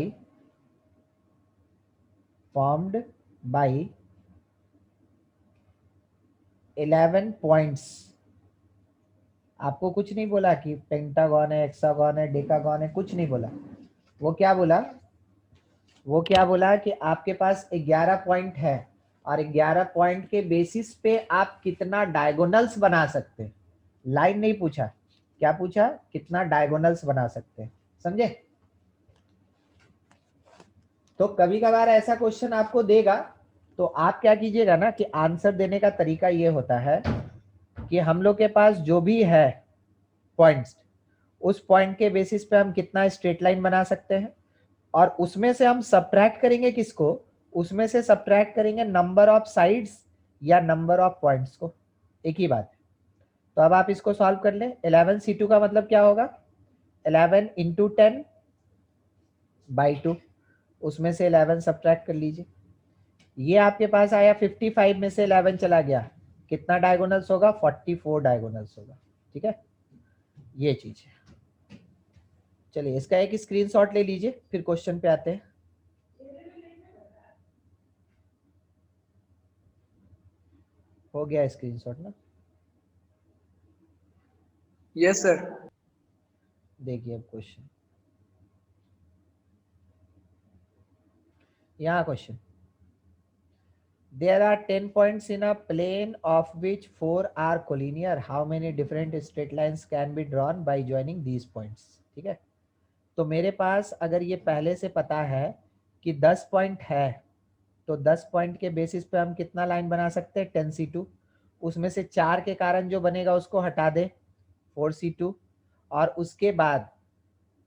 11 points. आपको कुछ नहीं बोला कि पेंटागन है, हेक्सागन है, डेकागन है, कुछ नहीं बोला। वो क्या बोला कि आपके पास 11 पॉइंट है और 11 पॉइंट के बेसिस पे आप कितना डायगोनल्स बना सकते हैं। लाइन नहीं पूछा, क्या पूछा, कितना डायगोनल्स बना सकते हैं, समझे। तो कभी कभार ऐसा क्वेश्चन आपको देगा तो आप क्या कीजिएगा ना कि आंसर देने का तरीका ये होता है कि हम लोग के पास जो भी है पॉइंट्स, उस पॉइंट के बेसिस पे हम कितना स्ट्रेट लाइन बना सकते हैं, और उसमें से हम सब्ट्रैक्ट करेंगे किसको, उसमें से सब्ट्रैक्ट करेंगे नंबर ऑफ साइड्स या नंबर ऑफ पॉइंट्स को, एक ही बात है। तो अब आप इसको सॉल्व कर लें। 11C2 का मतलब क्या होगा, 11 इंटू 10/2, उसमें से 11 सब्ट्रैक्ट कर लीजिए। ये आपके पास आया 55 में से 11 चला गया, कितना डायगोनल्स होगा, 44 डायगोनल्स होगा। ठीक है, ये चीज है। चलिए इसका एक स्क्रीनशॉट ले लीजिए, फिर क्वेश्चन पे आते हैं। हो गया स्क्रीनशॉट ना? Yes sir. देखिए अब क्वेश्चन, यहाँ question, there are 10 points in a plane of which 4 are collinear, how many different straight lines can be drawn by joining these points? ठीक है, तो मेरे पास अगर ये पहले से पता है कि 10 पॉइंट है, तो 10 पॉइंट के बेसिस पे हम कितना लाइन बना सकते हैं, 10C2, उसमें से 4 के कारण जो बनेगा उसको हटा दे, 4C2, और उसके बाद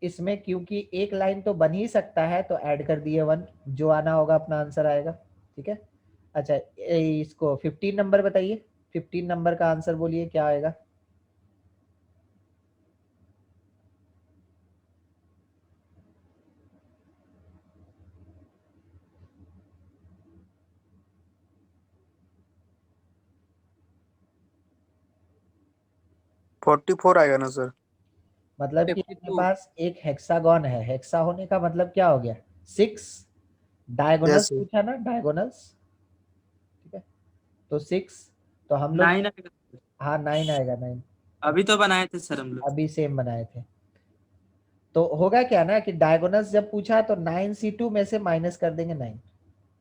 इसमें क्योंकि एक लाइन तो बन ही सकता है तो ऐड कर दिए 1, जो आना होगा अपना आंसर आएगा। ठीक है, अच्छा इसको 15 नंबर बताइए, 15 नंबर का आंसर बोलिए क्या आएगा। फोर्टी फोर आएगा ना सर? मतलब कि अपने पास एक हेक्सागन है, हेक्सा होने का मतलब क्या हो गया, 6 डायगोनल्स यस सर। पूछा ना, डायगोनल्स। ठीक है, तो 6, तो हम लोग, 9 आएगा। हाँ 9 आएगा, 9 अभी तो बनाए थे सर हम लोग। अभी सेम बनाए थे। तो होगा क्या ना कि डायगोनल्स जब पूछा तो 9C2 में से माइनस कर देंगे 9।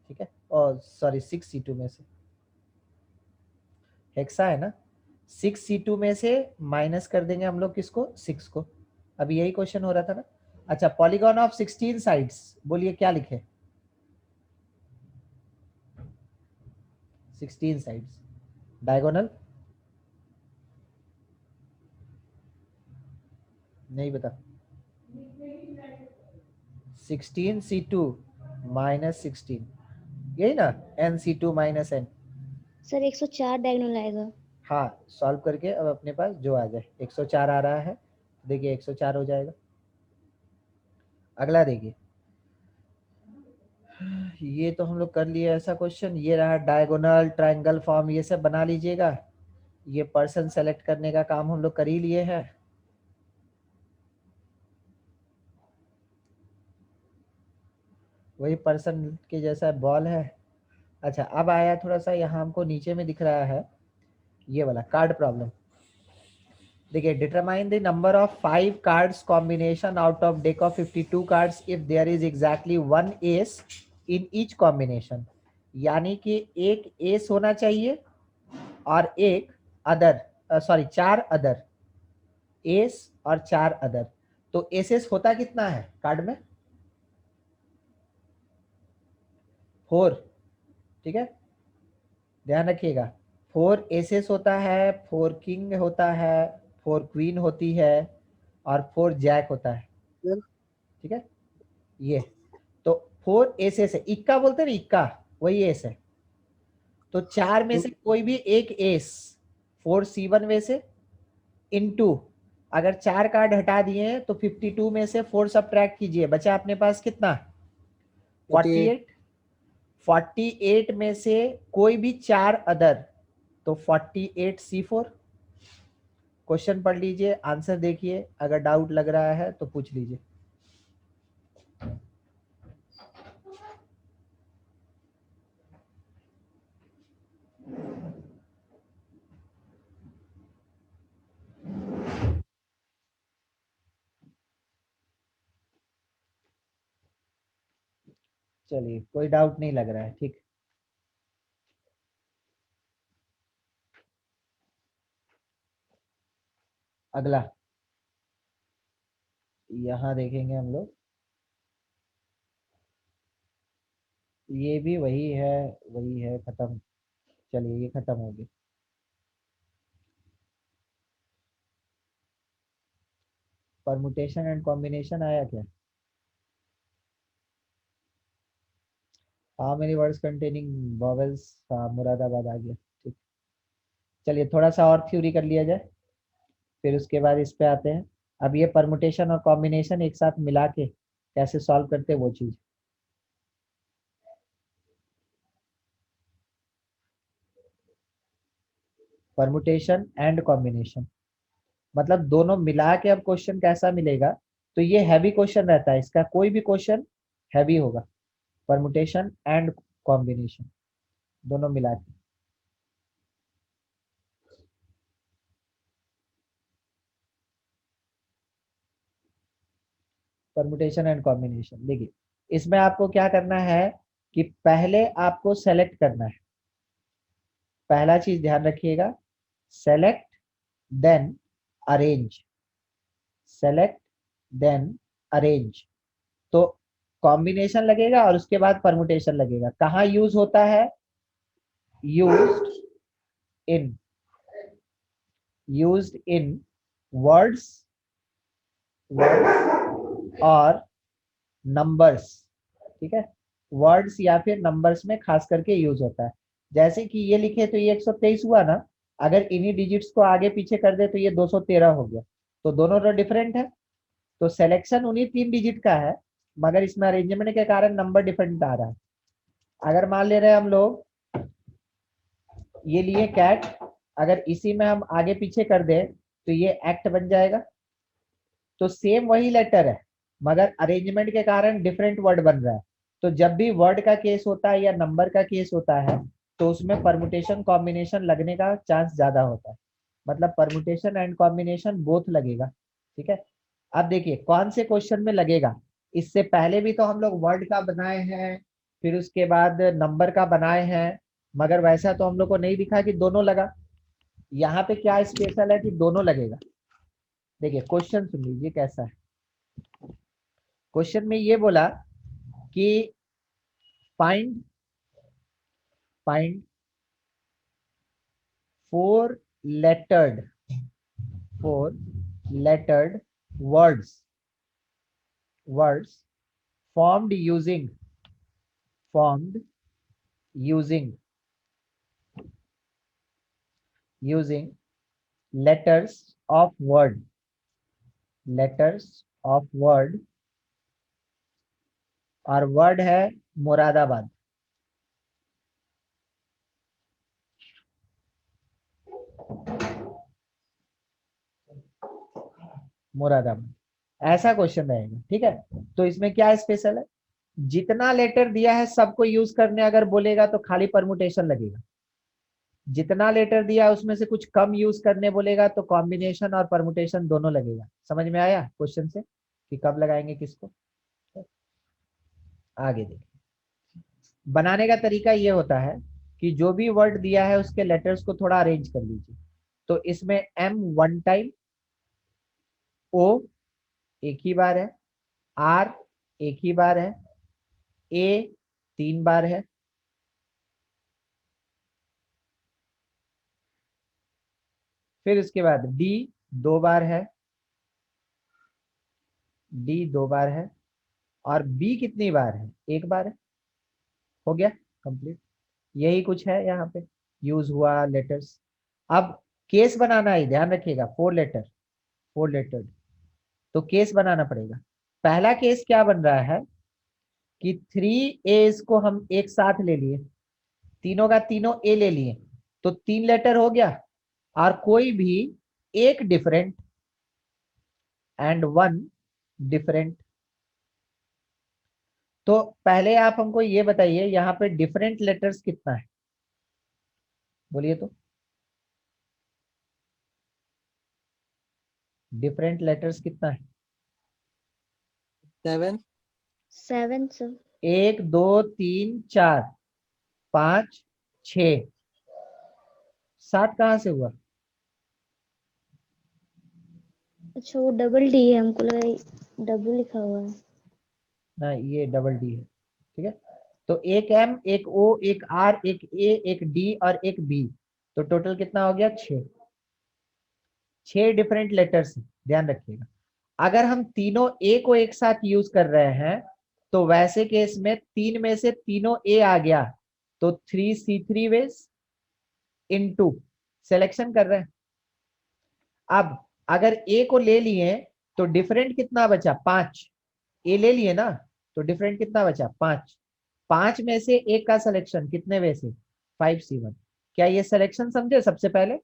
ठीक है, और सॉरी 6C2 में से, हेक्सा है ना, 6C2 में से माइनस कर देंगे हम लोग किसको, 6 को। अभी यही क्वेश्चन हो रहा था ना। अच्छा, पॉलीगॉन ऑफ 16 साइड्स, बोलिए क्या लिखे, 16 साइड्स डायगोनल, नहीं बता, 16C2 माइनस 16, यही ना, NC2 minus N। Sir 104 diagonal आएगा। हाँ, सॉल्व करके अब अपने पास जो आ जाए, 104 आ रहा है, देखिए 104 हो जाएगा। अगला देखिए, ये तो हम लोग कर लिए ऐसा क्वेश्चन, ये रहा डायगोनल, ट्रायंगल फॉर्म, ये सब बना लीजिएगा। ये पर्सन सेलेक्ट करने का काम हम लोग कर ही लिए हैं। वही पर्सन के जैसा बॉल है। अच्छा, अब आया थोड़ा सा यहाँ हमको नीचे में दिख रहा है ये वाला कार्ड प्रॉब्लम। देखिए, determine the number of 5 cards combination out of deck of 52 cards if there is exactly 1 ace in each combination. यानी कि एक एस होना चाहिए और एक अदर, सॉरी 4 अदर, एस और 4 अदर। तो एस होता कितना है कार्ड में, 4। ठीक है, ध्यान रखिएगा, 4 एसेस होता है, 4 किंग होता है, 4 क्वीन होती है, और 4 जैक होता है। ठीक है, ये तो 4 एसेस है, इक्का बोलते हैं ना, इक्का वही एस है। तो 4 में से कोई भी एक एस, 4C1 में से इनटू, अगर 4 कार्ड हटा दिए हैं तो 52 में से 4 सब्ट्रैक्ट कीजिए, बचा अपने पास कितना, 48। 48 में से कोई भी 4 अदर, तो 48C4। क्वेश्चन पढ़ लीजिए, आंसर देखिए, अगर डाउट लग रहा है तो पूछ लीजिए। चलिए, कोई डाउट नहीं लग रहा है, ठीक। अगला यहाँ देखेंगे हम लोग, ये भी वही है, खत्म। चलिए ये खत्म हो गया। परमुटेशन एंड कॉम्बिनेशन आया क्या? How many words containing vowels? हाँ, मुरादाबाद आ गया। ठीक, चलिए थोड़ा सा और थ्योरी कर लिया जाए, फिर उसके बाद इस पे आते हैं। अब ये परमुटेशन और कॉम्बिनेशन एक साथ मिला के कैसे सॉल्व करते हैं वो चीज। परमुटेशन एंड कॉम्बिनेशन मतलब दोनों मिला के अब क्वेश्चन कैसा मिलेगा, तो ये हैवी क्वेश्चन रहता है, इसका कोई भी क्वेश्चन हैवी होगा। परमुटेशन एंड कॉम्बिनेशन दोनों मिला के। परमुटेशन एंड कॉम्बिनेशन देखिए, इसमें आपको क्या करना है कि पहले आपको सेलेक्ट करना है। पहला चीज ध्यान रखिएगा, select then arrange. Select then arrange. तो कॉम्बिनेशन लगेगा और उसके बाद परमुटेशन लगेगा। कहाँ यूज होता है? यूज्ड इन वर्ड्स और नंबर्स। ठीक है, वर्ड्स या फिर नंबर्स में खास करके यूज होता है। जैसे कि ये लिखे तो ये 123 हुआ ना, अगर इन्हीं डिजिट्स को आगे पीछे कर दे तो ये 213 हो गया। तो दोनों तो डिफरेंट है, तो सिलेक्शन उन्हीं 3 डिजिट का है, मगर इसमें अरेंजमेंट के कारण नंबर डिफरेंट आ रहा है। अगर मान ले रहे हैं हम लोग ये लिए कैट, अगर इसी में हम आगे पीछे कर दें तो ये एक्ट बन जाएगा। तो सेम वही लेटर है, मगर अरेंजमेंट के कारण डिफरेंट वर्ड बन रहा है। तो जब भी वर्ड का केस होता है या नंबर का केस होता है तो उसमें परमुटेशन कॉम्बिनेशन लगने का चांस ज्यादा होता है। मतलब परमुटेशन एंड कॉम्बिनेशन बोथ लगेगा। ठीक है, अब देखिए कौन से क्वेश्चन में लगेगा। इससे पहले भी तो हम लोग वर्ड का बनाए हैं, फिर उसके बाद नंबर का बनाए हैं, मगर वैसा तो हम लोग को नहीं दिखा कि दोनों लगा। यहाँ पे क्या स्पेशल है कि दोनों लगेगा। देखिए क्वेश्चन सुन लीजिए कैसा है। क्वेश्चन में ये बोला कि find four lettered words formed using letters of word और वर्ड है मुरादाबाद। ऐसा क्वेश्चन रहेगा। ठीक है, तो इसमें क्या स्पेशल है, जितना लेटर दिया है सबको यूज करने अगर बोलेगा तो खाली परमुटेशन लगेगा। जितना लेटर दिया उसमें से कुछ कम यूज करने बोलेगा तो कॉम्बिनेशन और परमुटेशन दोनों लगेगा। समझ में आया क्वेश्चन से कि कब लगाएंगे किसको? आगे देखिए, बनाने का तरीका ये होता है कि जो भी वर्ड दिया है उसके लेटर्स को थोड़ा अरेंज कर लीजिए। तो इसमें M 1 टाइम, O एक ही बार है, R एक ही बार है, A 3 बार है, फिर उसके बाद D 2 बार है, और B कितनी बार है? 1 बार है। हो गया कंप्लीट। यही कुछ है यहाँ पे यूज हुआ लेटर्स। अब केस बनाना है, ध्यान रखिएगा। 4 लेटर तो केस बनाना पड़ेगा। पहला केस क्या बन रहा है कि 3 एज को हम एक साथ ले लिए, तीनों का तीनों ए ले लिए, तो 3 लेटर हो गया, और कोई भी एक डिफरेंट एंड 1 डिफरेंट। तो पहले आप हमको ये बताइए यहाँ पे डिफरेंट लेटर्स कितना है, बोलिए तो। डिफरेंट लेटर्स कितना है? 7 7 sir. 1 2 3 4 5 6 7 कहाँ से हुआ? अच्छा वो डबल डी है, हमको लगा डब्ल्यू लिखा हुआ है। ना, ये डबल डी है। ठीक है, तो एक M, एक O, एक R, एक A, एक D और एक B, तो टोटल कितना हो गया? 6 डिफरेंट लेटर्स, ध्यान रखिएगा। अगर हम तीनों A को एक साथ यूज कर रहे हैं तो वैसे केस में 3 में से तीनों A आ गया, तो 3C3 वेज इनटू सिलेक्शन कर रहे हैं। अब अगर A को ले लिए तो डिफरेंट कितना बचा? 5। A ले लिए ना, तो डिफरेंट कितना बचा? 5। 5 में से एक का सिलेक्शन कितने वे से? 5C1। क्या ये सिलेक्शन समझे? सबसे पहले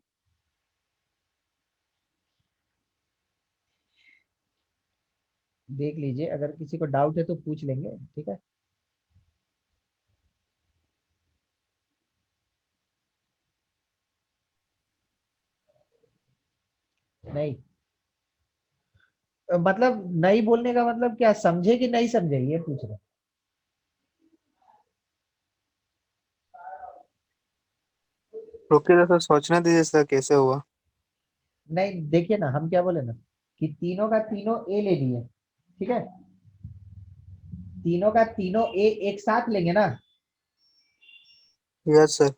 देख लीजिए, अगर किसी को डाउट है तो पूछ लेंगे, ठीक है। नहीं मतलब नहीं बोलने का मतलब क्या, समझे कि नहीं समझे, ये पूछ रहे। रुकिए सर, सोचने दीजिए सर कैसे हुआ। नहीं देखिए ना, हम क्या बोले ना कि तीनों का तीनों ए ले लिए, ठीक है। तीनों का तीनों ए एक साथ लेंगे ना, यस सर।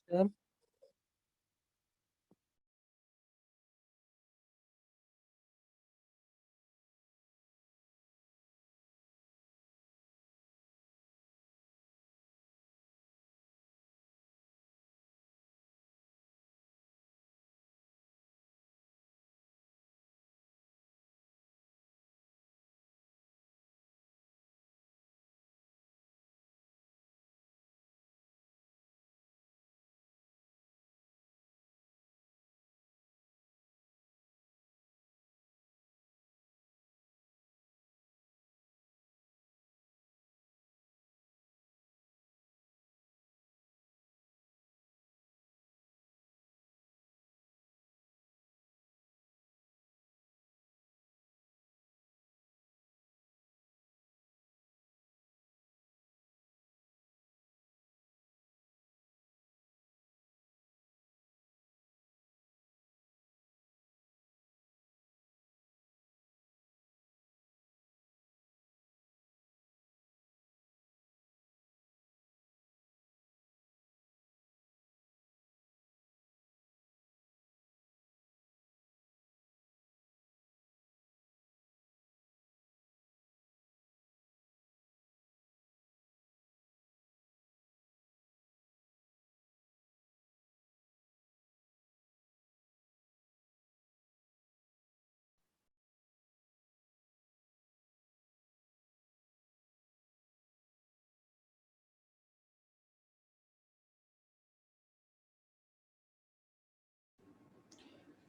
सर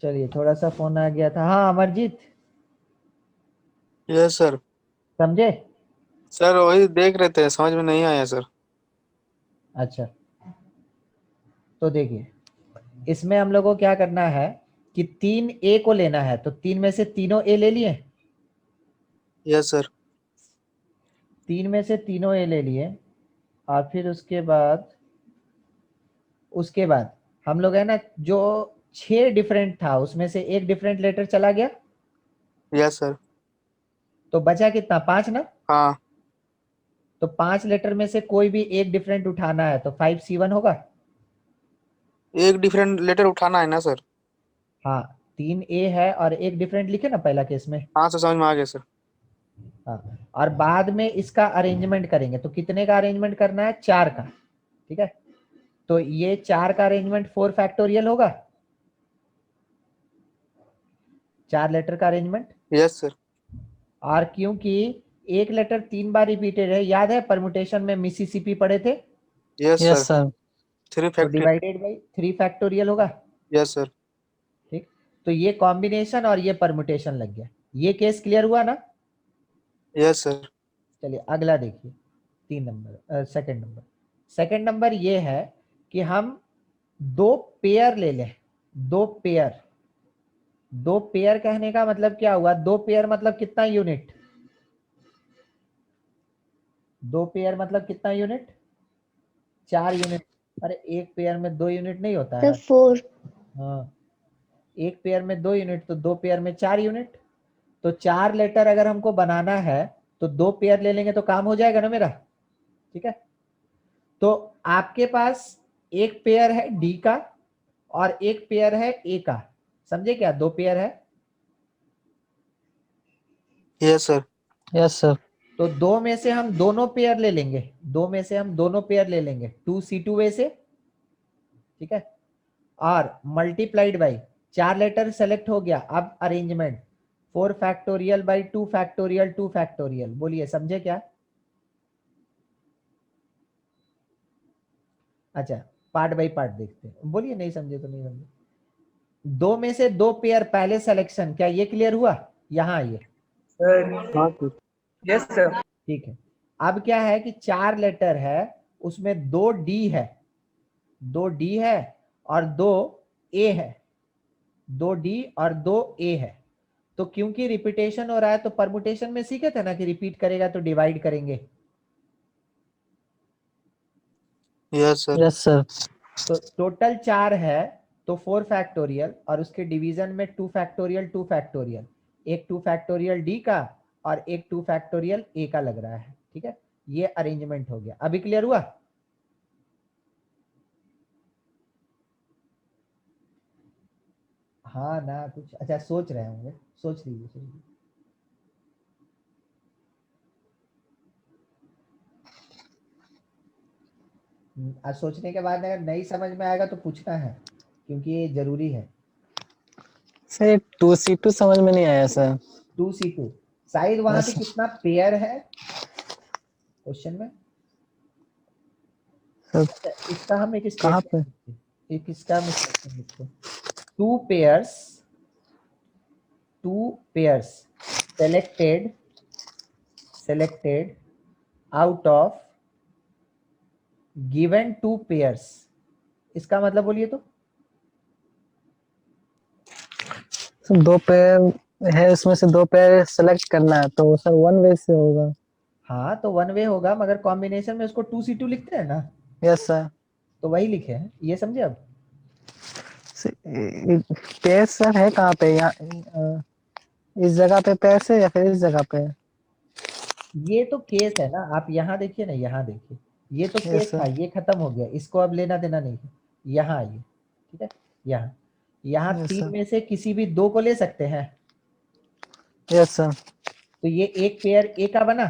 चलिए थोड़ा सा फोन आ गया था। हाँ अमरजीत, यस सर। समझे? सर वही देख रहे थे, समझ में नहीं आया सर। अच्छा, तो देखिए इसमें हम लोग को क्या करना है कि 3A को लेना है, तो 3 में से तीनों A ले लिए। Yes sir. 3 में से तीनों A ले लिए और फिर उसके बाद उसके बाद हम लोग है ना जो 6 डिफरेंट था उसमें से एक डिफरेंट लेटर चला गया, यस सर। तो बचा कितना, 5 ना। हाँ, तो 5 लेटर में से कोई भी एक डिफरेंट उठाना है, तो 5C1 होगा। एक डिफरेंट लेटर उठाना है ना सर। हाँ, 3A है और एक डिफरेंट लिखे ना पहला केस में। हाँ सर, समझ में आ गया सर। हाँ, और बाद में इसका अरेंजमेंट करेंगे, तो कितने का अरेंजमेंट करना है, 4 का। ठीक है, तो ये 4 का अरेंजमेंट 4 फैक्टोरियल होगा, 4 लेटर का अरेंजमेंट। Yes sir. और क्योंकि एक लेटर 3 बार रिपीटेड है, याद है परमुटेशन में मिसिसिपी पढ़े थे, यस यस सर। सर। 3 तो फैक्टर। डिवाइडेड बाई 3 फैक्टोरियल होगा। Yes sir. ठीक, तो ये कॉम्बिनेशन और ये परमुटेशन लग गया। ये केस क्लियर हुआ ना। Yes sir. चलिए अगला देखिए, 3 नंबर, सेकंड नंबर ये है कि हम 2 पेयर ले लें। 2 पेयर कहने का मतलब क्या हुआ, 2 पेयर मतलब कितना यूनिट, 2 पेयर मतलब कितना यूनिट, 4 यूनिट। अरे एक पेयर में 2 यूनिट नहीं होता सर है। 4। हाँ, एक पेयर में 2 यूनिट, तो 2 पेयर में 4 यूनिट। तो 4 लेटर अगर हमको बनाना है तो 2 पेयर ले लेंगे तो काम हो जाएगा ना मेरा। ठीक है, तो आपके पास एक पेयर है डी का और एक पेयर है ए का, समझे क्या, 2 पेयर है। Yes sir. Yes sir. तो 2 में से हम दोनों पेयर ले लेंगे, 2 में से हम दोनों पेयर ले लेंगे 2C2 वे से। ठीक है, और मल्टीप्लाइड बाई 4 लेटर सेलेक्ट हो गया। अब arrangement 4 factorial by 2 factorial 2 factorial, बोलिए समझे क्या। अच्छा, पार्ट बाई पार्ट देखते हैं, बोलिए नहीं समझे तो नहीं समझे। 2 में से 2 पेयर पहले सिलेक्शन, क्या ये क्लियर हुआ, यहाँ आइए। सर हाँ सर। Yes sir. ठीक है, अब क्या है कि 4 लेटर है, उसमें 2 डी है, 2 डी है और 2 ए है, 2 डी और 2 ए है। तो क्योंकि रिपीटेशन हो रहा है, तो परमुटेशन में सीखे थे ना कि रिपीट करेगा तो डिवाइड करेंगे। Yes sir. Yes sir. तो टोटल 4 है, तो 4 फैक्टोरियल और उसके डिवीजन में 2 फैक्टोरियल 2 फैक्टोरियल, एक 2 फैक्टोरियल डी का और एक 2 फैक्टोरियल ए का लग रहा है। ठीक है, ये अरेंजमेंट हो गया, अभी क्लियर हुआ। हाँ ना, कुछ अच्छा सोच रहे होंगे, सोच लीजिए सोच लीजिए। आज सोचने के बाद अगर नहीं समझ में आएगा तो पूछना है, क्योंकि ये जरूरी है। सर 2C2 समझ में नहीं आया सर। 2C2 शायद वहां पे यस कितना पेयर है क्वेश्चन में। सर। अच्छा, इसका हम एक कहाँ पे? स्टेटमेंट, एक इसका हम स्टेटमेंट लिखते हैं। 2 pairs selected out of given 2 pairs, इसका मतलब बोलिए तो। सर 2 पेयर है, उसमें से 2 पेयर सेलेक्ट करना है, तो सर 1 वे से होगा। हाँ, तो 1 वे होगा, मगर कॉम्बिनेशन में उसको 2C2 लिखते हैं ना, यस सर। तो वही लिखे हैं, ये समझे अब। पेयर सर है कहाँ पे, यहाँ इस जगह पे पेयर से या फिर इस जगह पे? ये तो केस है ना, आप यहाँ देखिए ना, यहाँ देखिए, ये तो केस यस था, सर। ये खत्म हो गया, इसको अब लेना देना नहीं है। यहाँ आइए, ठीक है, यहाँ यहाँ यस 3 सर। में से किसी भी 2 को ले सकते हैं। Yes sir. तो ये एक पेयर ए का बना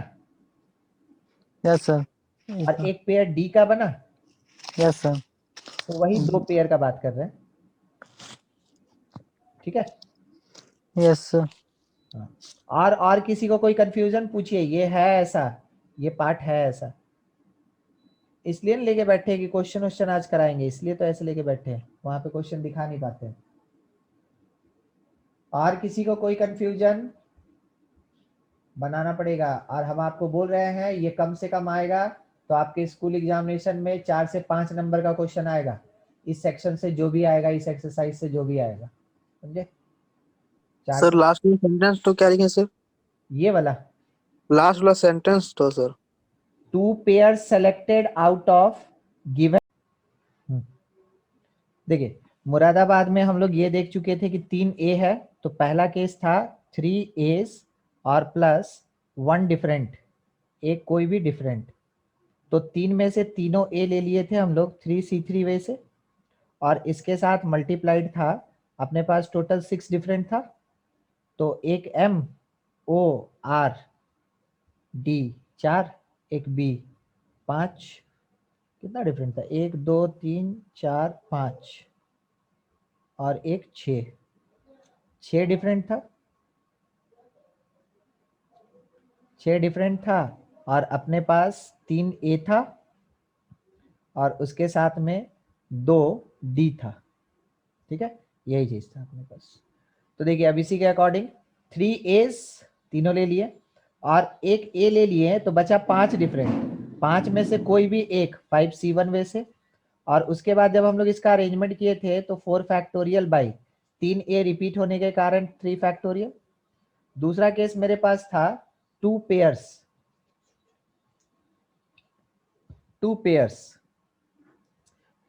यस सर। और एक पेयर डी का बना, यस सर। तो वही 2 पेयर का बात कर रहे हैं। ठीक है, यस सर। हाँ। और किसी को कोई कंफ्यूजन पूछिए, ये है ऐसा, ये पार्ट है ऐसा, इसलिए नहीं लेके बैठे कि क्वेश्चन आज कराएंगे, इसलिए तो ऐसे लेके बैठे हैं, वहां पे क्वेश्चन दिखा नहीं पाते हैं। और किसी को कोई कंफ्यूजन, बनाना पड़ेगा। और हम आपको बोल रहे हैं ये कम से कम आएगा, तो आपके स्कूल एग्जामिनेशन में 4 से 5 नंबर का क्वेश्चन आएगा, इस सेक्शन से जो भी आएगा, इस एक्सरसाइज से जो भी आएगा, समझे। सर लास्ट वाला सेंटेंस तो क्या लिखे सर? ये वाला लास्ट वाला सेंटेंस तो sir 2 pair selected out of given, देखिए मुरादाबाद में हम लोग ये देख चुके थे कि 3 ए है, तो पहला केस था 3 एस और प्लस 1 डिफरेंट, एक कोई भी डिफरेंट। तो 3 में से तीनों ए ले लिए थे हम लोग 3C3 वे से, और इसके साथ मल्टीप्लाइड था अपने पास टोटल 6 डिफरेंट था। तो एक एम ओ आर डी 4, एक बी 5, कितना डिफरेंट था, 1 2 3 4 5 और एक 6 डिफरेंट था, 6 डिफरेंट था। और अपने पास 3 ए था और उसके साथ में 2 डी था। ठीक है, यही चीज था अपने पास। तो देखिए अब इसी के अकॉर्डिंग 3 एस तीनों ले लिए और एक ए ले लिए, तो बचा 5 डिफरेंट। 5 में से कोई भी एक 5C1 वे से, और उसके बाद जब हम लोग इसका अरेंजमेंट किए थे तो 4 फैक्टोरियल बाई 3 ए रिपीट होने के कारण 3 फैक्टोरियल। दूसरा केस मेरे पास था 2 पेयर्स,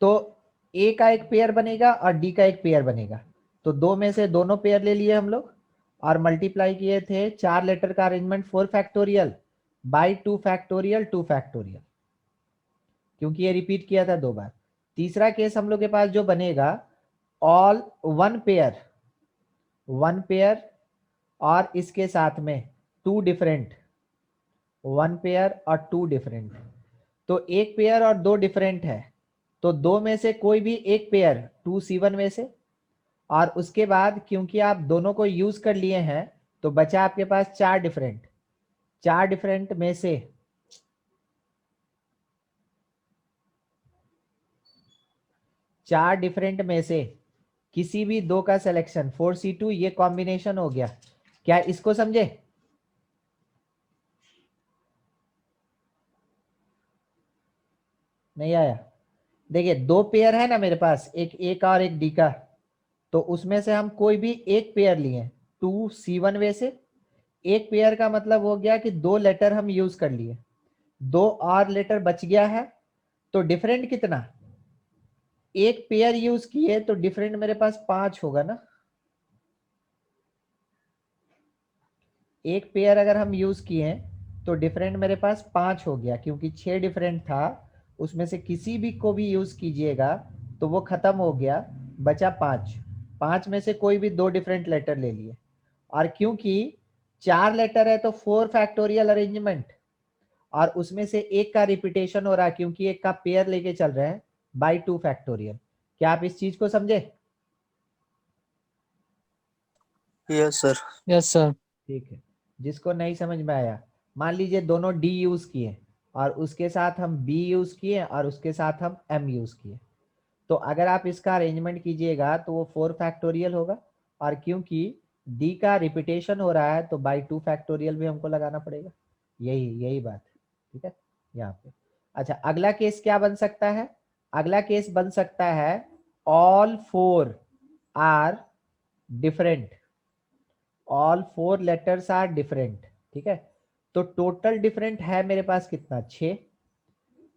तो ए का एक पेयर बनेगा और डी का एक पेयर बनेगा। तो 2 में से दोनों पेयर ले लिए हम लोग और मल्टीप्लाई किए थे 4 लेटर का arrangement 4 factorial by 2 factorial 2 factorial, क्योंकि ये रिपीट किया था 2 बार। तीसरा केस हम लोग के पास जो बनेगा ऑल 1 पेयर और इसके साथ में 2 डिफरेंट, 1 पेयर और 2 डिफरेंट। तो एक पेयर और 2 डिफरेंट है, तो 2 में से कोई भी एक पेयर 2C1 में से, और उसके बाद क्योंकि आप दोनों को यूज कर लिए हैं तो बचा आपके पास 4 डिफरेंट। 4 डिफरेंट में से किसी भी 2 का सिलेक्शन 4C2, ये कॉम्बिनेशन हो गया। क्या इसको समझे? नहीं आया? देखिए 2 पेयर है ना मेरे पास, एक ए का और एक डी का, तो उसमें से हम कोई भी एक पेयर लिए 2C1 वे से। एक पेयर का मतलब हो गया कि 2 लेटर हम यूज कर लिए, 2 और लेटर बच गया है। तो डिफरेंट कितना, एक पेयर यूज किए तो डिफरेंट मेरे पास 5 होगा ना। एक पेयर अगर हम यूज किए तो डिफरेंट मेरे पास 5 हो गया, क्योंकि 6 डिफरेंट था, उसमें से किसी भी को भी यूज कीजिएगा तो वो खत्म हो गया, बचा 5। 5 में से कोई भी 2 डिफरेंट लेटर ले लिए, और क्योंकि 4 लेटर है तो 4 फैक्टोरियल अरेंजमेंट, और उसमें से एक का रिपीटेशन हो रहा है क्योंकि एक का पेयर लेके चल रहे हैं बाई 2 फैक्टोरियल। क्या आप इस चीज को समझे? Yes sir. Yes sir. ठीक है, जिसको नहीं समझ में आया, मान लीजिए दोनों डी यूज किए और उसके साथ हम बी यूज किए और उसके साथ हम एम यूज किए, तो अगर आप इसका अरेंजमेंट कीजिएगा तो वो 4 फैक्टोरियल होगा, और क्योंकि डी का रिपीटेशन हो रहा है तो बाई 2 फैक्टोरियल भी हमको लगाना पड़ेगा। यही बात है। ठीक है यहाँ पे। अच्छा, अगला केस क्या बन सकता है? अगला केस बन सकता है all 4 are different, all 4 letters are different. ठीक है, तो टोटल डिफरेंट है मेरे पास कितना, 6।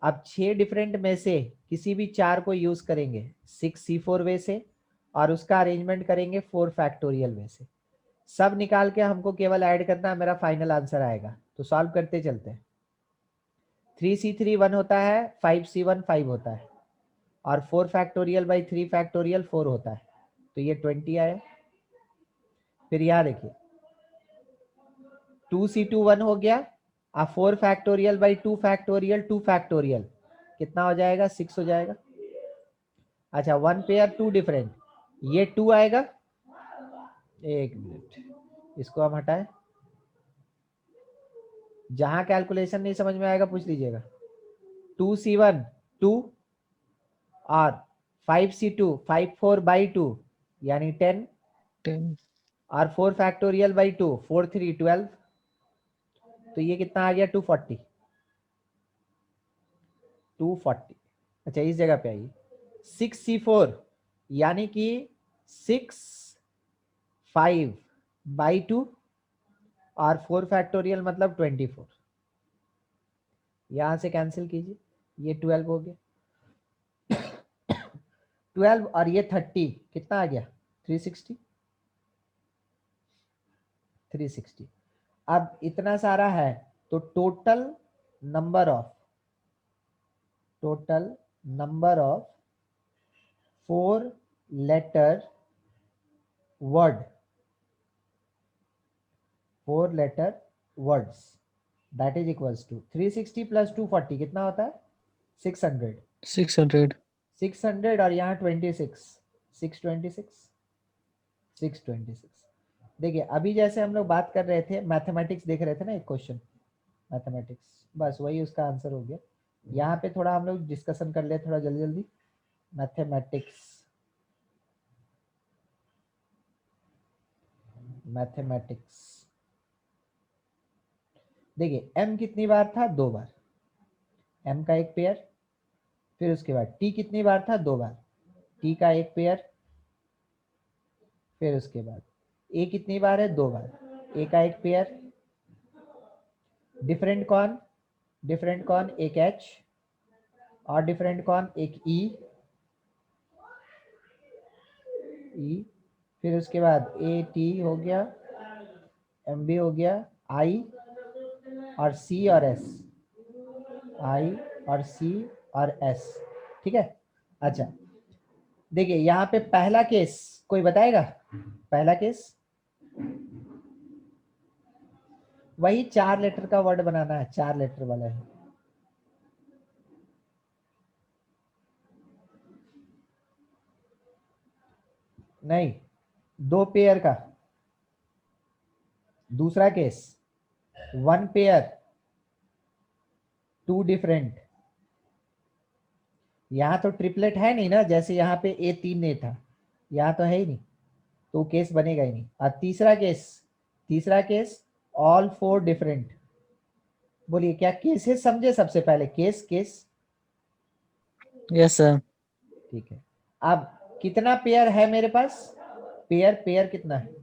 अब 6 डिफरेंट में से किसी भी 4 को यूज करेंगे 6C4 वे से, और उसका अरेंजमेंट करेंगे 4 फैक्टोरियल में से। सब निकाल के हमको केवल ऐड करना है, मेरा फाइनल आंसर आएगा। तो सॉल्व करते चलते हैं। 3C3 1 होता है, 5C1 5 होता है, और 4 फैक्टोरियल बाई 3 फैक्टोरियल 4 होता है, तो ये 20 आया। फिर यहाँ देखिए 2C2 1 हो गया, अब 4 फैक्टोरियल बाई 2 फैक्टोरियल 2 फैक्टोरियल कितना हो जाएगा, 6 हो जाएगा। अच्छा, 1 पेयर 2 डिफरेंट, ये 2 आएगा। एक मिनट, इसको हम हटाएं, जहां कैलकुलेशन नहीं समझ में आएगा पूछ लीजिएगा। 2C1 2 और 5C2 5 4 बाई 2 यानी 10, 10। और 4 फैक्टोरियल बाई 2 4 3 12, तो ये कितना आ गया 240। अच्छा, इस जगह पे आइए 6C4 यानी कि 6 5 बाई 2 और 4 फैक्टोरियल मतलब 24, यहां से कैंसिल कीजिए, ये 12 हो गया। 12 और ये 30 कितना आ गया 360। 360। अब इतना सारा है तो total number of 4 letter words that is equals to 360 plus 240 कितना होता है 600। 600 600 और यहाँ 26 626। देखिए अभी जैसे हम लोग बात कर रहे थे मैथमेटिक्स देख रहे थे ना एक क्वेश्चन मैथमेटिक्स, बस वही उसका आंसर हो गया। यहाँ पे थोड़ा हम लोग डिस्कशन कर ले थोड़ा जल्दी जल्दी। मैथमेटिक्स देखिए m कितनी बार था 2 बार, m का एक पेयर, फिर उसके बाद t कितनी बार था 2 बार, t का एक पेयर, फिर उसके बाद a कितनी बार है 2 बार, a का एक पेयर, डिफरेंट कौन एक h और डिफरेंट कौन एक e, फिर उसके बाद a t हो गया, mb हो गया, i और c और s, i और c और s। ठीक है। अच्छा देखिए यहाँ पे पहला केस कोई बताएगा, पहला केस वही 4 लेटर का वर्ड बनाना है, 4 लेटर वाला है। नहीं 2 पेयर का। दूसरा केस 1 पेयर 2 डिफरेंट। यहाँ तो ट्रिपलेट है नहीं ना, जैसे यहाँ पे A3 नहीं था, यहाँ तो है ही नहीं, तो केस बनेगा ही नहीं। और तीसरा केस ऑल 4 डिफरेंट। बोलिए क्या केसेस समझे सबसे पहले, केस। Yes sir. ठीक है। अब कितना पेयर है मेरे पास, पेयर कितना है,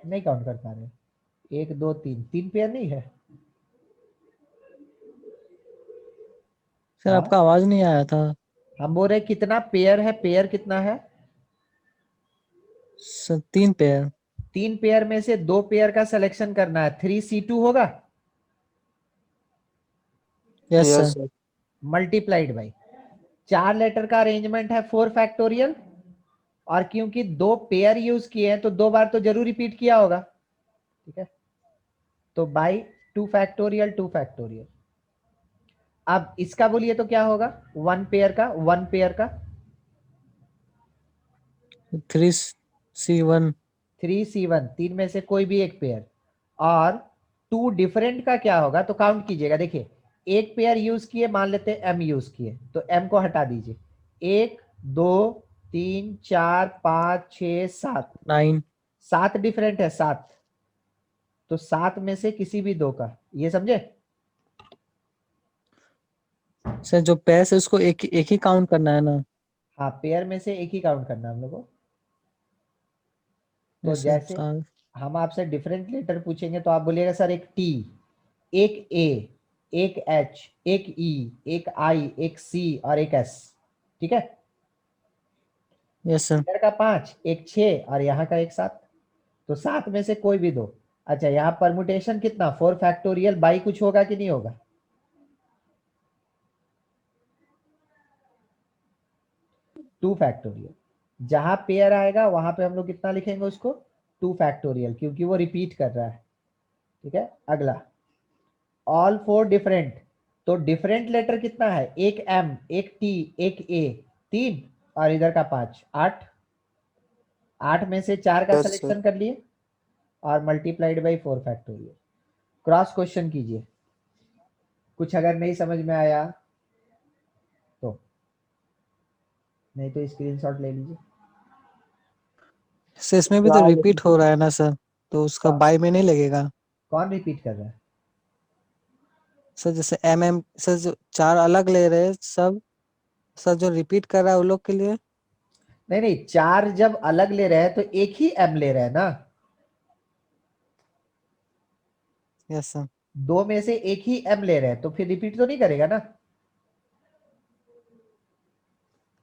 नहीं काउंट कर पा रहे, 1 2 3 पेयर नहीं है सर हाँ? आपका आवाज नहीं आया था। हम बोल रहे कितना पेयर है, पेयर कितना है, सर 3 पेयर। 3 पेयर में से 2 पेयर का सिलेक्शन करना है, 3C2 होगा yes yes sir. Sir. Multiplied by 4 letter का अरेंजमेंट है 4 फैक्टोरियल, और क्योंकि 2 पेयर यूज किए हैं तो 2 बार तो जरूर रिपीट किया होगा, ठीक है, तो बाई 2 फैक्टोरियल। अब इसका बोलिए तो क्या होगा, 1 पेयर का 3C1 3C1, 3 में से कोई भी एक पेयर, और 2 डिफरेंट का क्या होगा, तो काउंट कीजिएगा। देखिए एक पेयर यूज किए, मान लेते हैं m यूज किए, तो m को हटा दीजिए, 1 2 3 4 5 6 7, 9। 7 डिफरेंट है 7, तो 7 में से किसी भी 2 का, ये समझे। सर जो पेयर है उसको एक ही काउंट करना है ना। हाँ पेयर में से एक ही काउंट करना है हम लोग को। तो यस जैसे सर। हम आपसे डिफरेंट लेटर पूछेंगे तो आप बोलिएगा सर एक T, एक A, एक H, एक E, एक I, एक C और एक S, ठीक है। Yes sir. इधर का 5, एक 6 और यहाँ का एक 7, तो 7 में से कोई भी 2। अच्छा यहाँ परमुटेशन कितना, 4 फैक्टोरियल बाई कुछ होगा कि नहीं होगा, 2 फैक्टोरियल। जहां पेयर आएगा वहां पे हम लोग कितना लिखेंगे उसको, 2 फैक्टोरियल, क्योंकि वो रिपीट कर रहा है, ठीक है। अगला ऑल 4 डिफरेंट, तो डिफरेंट लेटर कितना है, एक M, एक T, एक A, 3 और इधर का 5, 8। 8 में से 4 का यस सर। सिलेक्शन कर लिए और multiplied by 4 factorial. Cross question कीजिए, कुछ अगर नहीं समझ में आया तो, नहीं तो स्क्रीनशॉट ले लीजिए। सर इसमें भी तो रिपीट हो रहा है ना सर, तो उसका हाँ। बाय में नहीं लगेगा। कौन रिपीट कर रहा है, सर जैसे सर जो 4 अलग ले रहे हैं सब, सर जो रिपीट कर रहा है वो लोग के लिए। नहीं 4 जब अलग ले रहे हैं तो एक ही M ले रहे हैं ना, यस सर। 2 में से एक ही M ले रहे हैं, तो फिर रिपीट तो नहीं करेगा ना।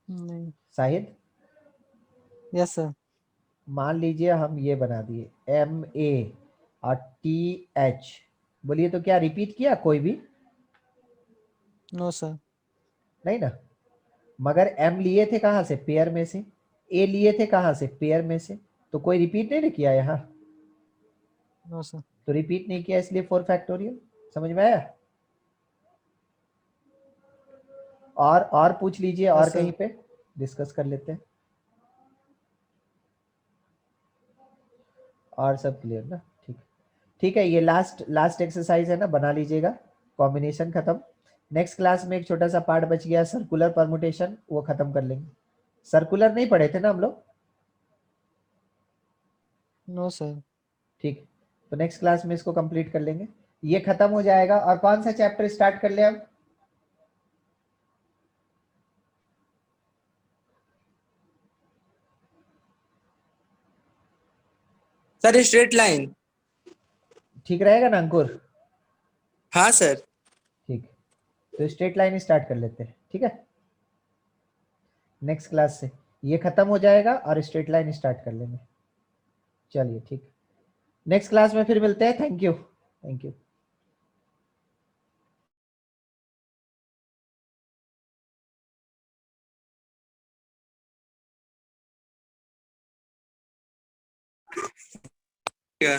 नहीं। Shahid, yes sir. मान लीजिए हम ये बना दिए MA और TH, बोलिए तो क्या रिपीट किया कोई भी? No sir. नहीं ना। मगर M लिए थे कहाँ से? पेयर में से। A लिए थे कहाँ से? पेयर में से। तो कोई रिपीट नहीं किया यहाँ, नो सर। तो रिपीट नहीं किया इसलिए 4 फैक्टोरियल। समझ में आया? और पूछ लीजिए, और यस सर। कहीं पे डिस्कस कर लेते हैं। और सब क्लियर ना? ठीक, ठीक है। ये लास्ट एक्सरसाइज है ना, बना लीजिएगा। कॉम्बिनेशन खत्म। नेक्स्ट क्लास में एक छोटा सा पार्ट बच गया, सर्कुलर परमुटेशन, वो खत्म कर लेंगे। सर्कुलर नहीं पढ़े थे ना हम लोग? No sir. ठीक, तो नेक्स्ट क्लास में इसको कंप्लीट कर लेंगे। ये खत्म हो जाएगा। और कौन सा चैप्टर स्टार्ट कर ले अब? Sir straight line. ठीक रहेगा ना अंकुर? हाँ सर। ठीक, तो स्ट्रेट लाइन स्टार्ट कर लेते हैं, ठीक है। नेक्स्ट क्लास से ये खत्म हो जाएगा और स्ट्रेट लाइन स्टार्ट कर लेंगे। चलिए ठीक, नेक्स्ट क्लास में फिर मिलते हैं। Thank you, thank you. क्या?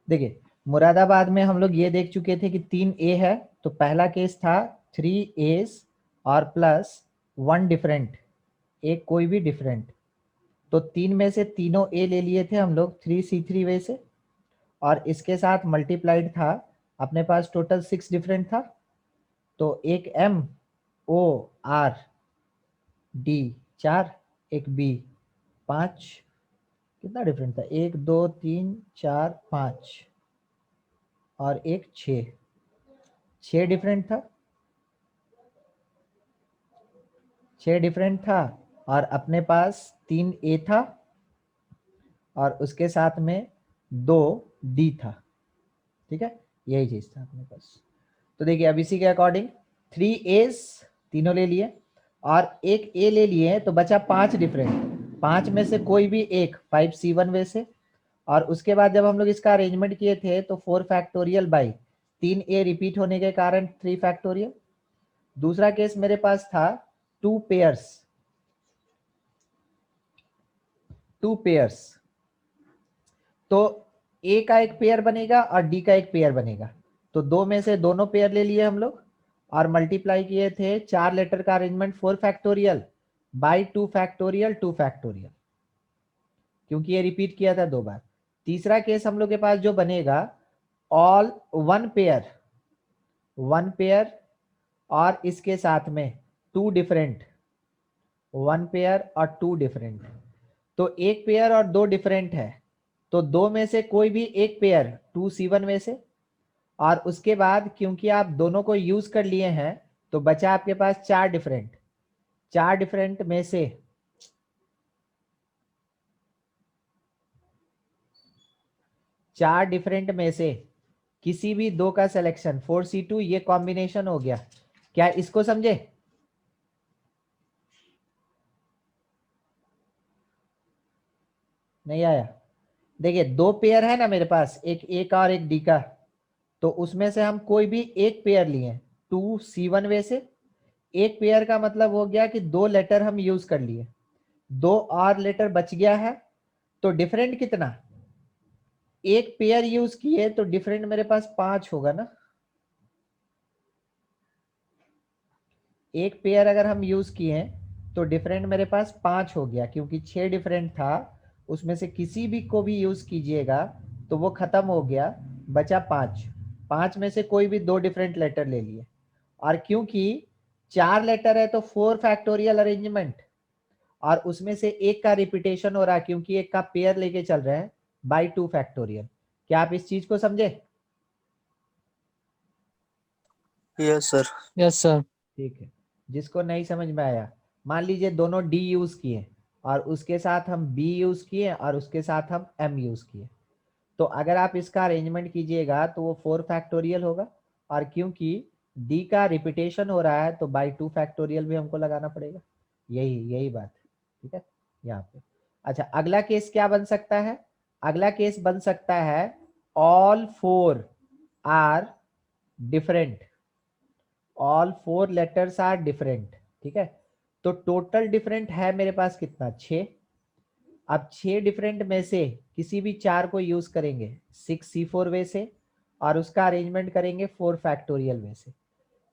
देखिए, मुरादाबाद में हम लोग ये देख चुके थे कि 3 A है, तो पहला केस था 3 A's और प्लस 1 डिफरेंट, एक कोई भी डिफरेंट। तो 3 में से तीनों A ले लिए थे हम लोग 3C3 वे से, और इसके साथ मल्टीप्लाइड था अपने पास टोटल 6 डिफरेंट था। तो एक MORD 4, एक B 5, कितना डिफरेंट था? 1 2 3 4 5 और एक 6 डिफरेंट था। 6 डिफरेंट था, और अपने पास 3 A था और उसके साथ में 2 D था, ठीक है। यही चीज था अपने पास। तो देखिए अब इसी के अकॉर्डिंग 3 A's तीनों ले लिए और एक A ले लिए, तो बचा 5 डिफरेंट। 5 में से कोई भी एक 5C1 वे से, और उसके बाद जब हम लोग इसका अरेंजमेंट किए थे तो 4 फैक्टोरियल बाई 3 A रिपीट होने के कारण 3 फैक्टोरियल। दूसरा केस मेरे पास था 2 पेयर्स, 2 पेयर्स। तो A का एक पेयर बनेगा और D का एक पेयर बनेगा। तो 2 में से दोनों पेयर ले लिए हम लोग और मल्टीप्लाई किए थे 4 लेटर का arrangement 4 factorial by 2 factorial 2 factorial, क्योंकि ये रिपीट किया था 2 बार। तीसरा केस हम लोग के पास जो बनेगा ऑल 1 पेयर, 1 पेयर और इसके साथ में 2 डिफरेंट, 1 पेयर और 2 डिफरेंट। तो एक पेयर और 2 डिफरेंट है, तो 2 में से कोई भी एक पेयर 2C1 में से, और उसके बाद क्योंकि आप दोनों को यूज कर लिए हैं तो बचा आपके पास 4 डिफरेंट। 4 डिफरेंट में से किसी भी 2 का सिलेक्शन 4C2, ये कॉम्बिनेशन हो गया। क्या इसको समझे? नहीं आया? देखिए 2 पेयर है ना मेरे पास, एक A का और एक D का, तो उसमें से हम कोई भी एक पेयर लिए 2C1 वे से। एक पेयर का मतलब हो गया कि 2 लेटर हम यूज कर लिए, 2 और लेटर बच गया है। तो डिफरेंट कितना? एक पेयर यूज किए तो डिफरेंट मेरे पास 5 होगा ना। एक पेयर अगर हम यूज किए तो डिफरेंट मेरे पास 5 हो गया, क्योंकि 6 डिफरेंट था, उसमें से किसी भी को भी यूज कीजिएगा तो वो खत्म हो गया, बचा 5। 5 में से कोई भी 2 डिफरेंट लेटर ले लिए, और क्योंकि 4 लेटर है तो 4 फैक्टोरियल अरेंजमेंट, और उसमें से एक का रिपीटेशन हो रहा है क्योंकि एक का पेयर लेके चल रहे हैं बाई 2 फैक्टोरियल। क्या आप इस चीज को समझे? Yes sir. Yes sir. ठीक है, जिसको नहीं समझ में आया, मान लीजिए दोनों डी यूज किए, और उसके साथ हम b यूज किए और उसके साथ हम m यूज किए। तो अगर आप इसका अरेंजमेंट कीजिएगा तो वो 4 फैक्टोरियल होगा, और क्योंकि d का रिपीटेशन हो रहा है तो बाई 2 फैक्टोरियल भी हमको लगाना पड़ेगा। यही बात है, ठीक है यहाँ पे। अच्छा, अगला केस क्या बन सकता है? अगला केस बन सकता है all 4 are different, all 4 letters are different, ठीक है। तो टोटल डिफरेंट है मेरे पास कितना? 6। अब 6 डिफरेंट में से किसी भी 4 को यूज करेंगे 6c4 वे से, और उसका अरेंजमेंट करेंगे 4 फैक्टोरियल में से।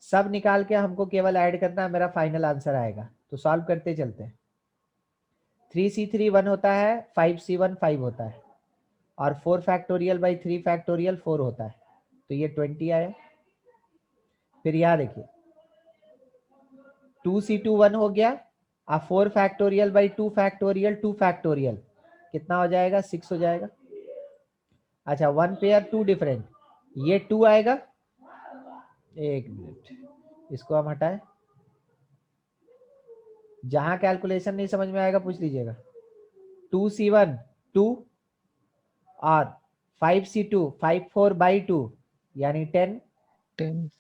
सब निकाल के हमको केवल ऐड करना है, मेरा फाइनल आंसर आएगा। तो सॉल्व करते चलते हैं। 3c3 1 होता है, 5c1 5 होता है, और 4 फैक्टोरियल बाई 3 फैक्टोरियल 4 होता है, तो ये 20 आया। फिर यहाँ देखिए 2c2 1 हो गया, अब 4 फैक्टोरियल बाई 2 फैक्टोरियल 2 फैक्टोरियल कितना हो जाएगा? 6 हो जाएगा। अच्छा, 1 पेयर 2 डिफरेंट, ये 2 आएगा। एक मिनट, इसको हम हटाएं। जहां कैलकुलेशन नहीं समझ में आएगा पूछ लीजिएगा। 2c1 2 और 5c2 5 4 बाई 2 यानी 10, 10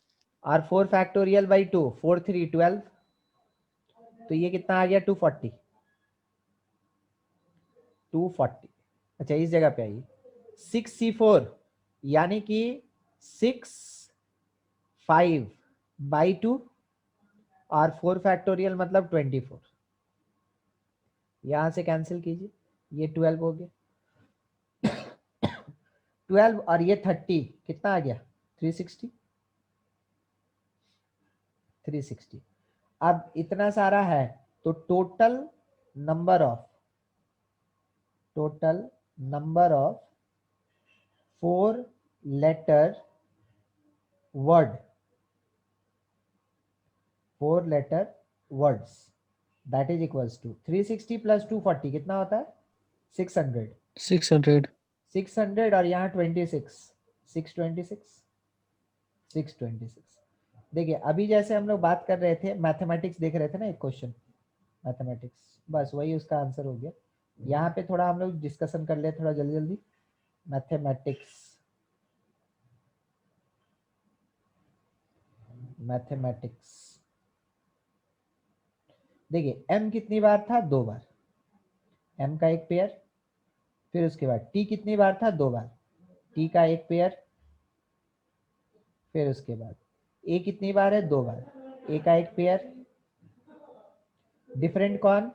और 4 फैक्टोरियल बाई 2 4 3 12, तो ये कितना आ गया? 240। 240। अच्छा, इस जगह पे आइए 6c4 यानी कि 6 5 बाई 2 और 4 फैक्टोरियल मतलब 24, यहां से कैंसिल कीजिए, ये 12 हो गया। 12 और ये 30 कितना आ गया? 360। 360। अब इतना सारा है तो total number of 4 letter word, 4 letter words, that is equals to 360 plus 240 कितना होता है? 600। 600 600 और यहाँ 26, 626। देखिए अभी जैसे हम लोग बात कर रहे थे, मैथमेटिक्स देख रहे थे ना, एक क्वेश्चन मैथमेटिक्स, बस वही उसका आंसर हो गया। यहाँ पे थोड़ा हम लोग डिस्कशन कर ले थोड़ा जल्दी जल्दी। मैथमेटिक्स देखिए m कितनी बार था? 2 बार, m का एक पेयर। फिर उसके बाद t कितनी बार था? 2 बार, t का एक पेयर। फिर उसके बाद a कितनी बार है? 2 बार, a का एक पेयर। डिफरेंट कौन?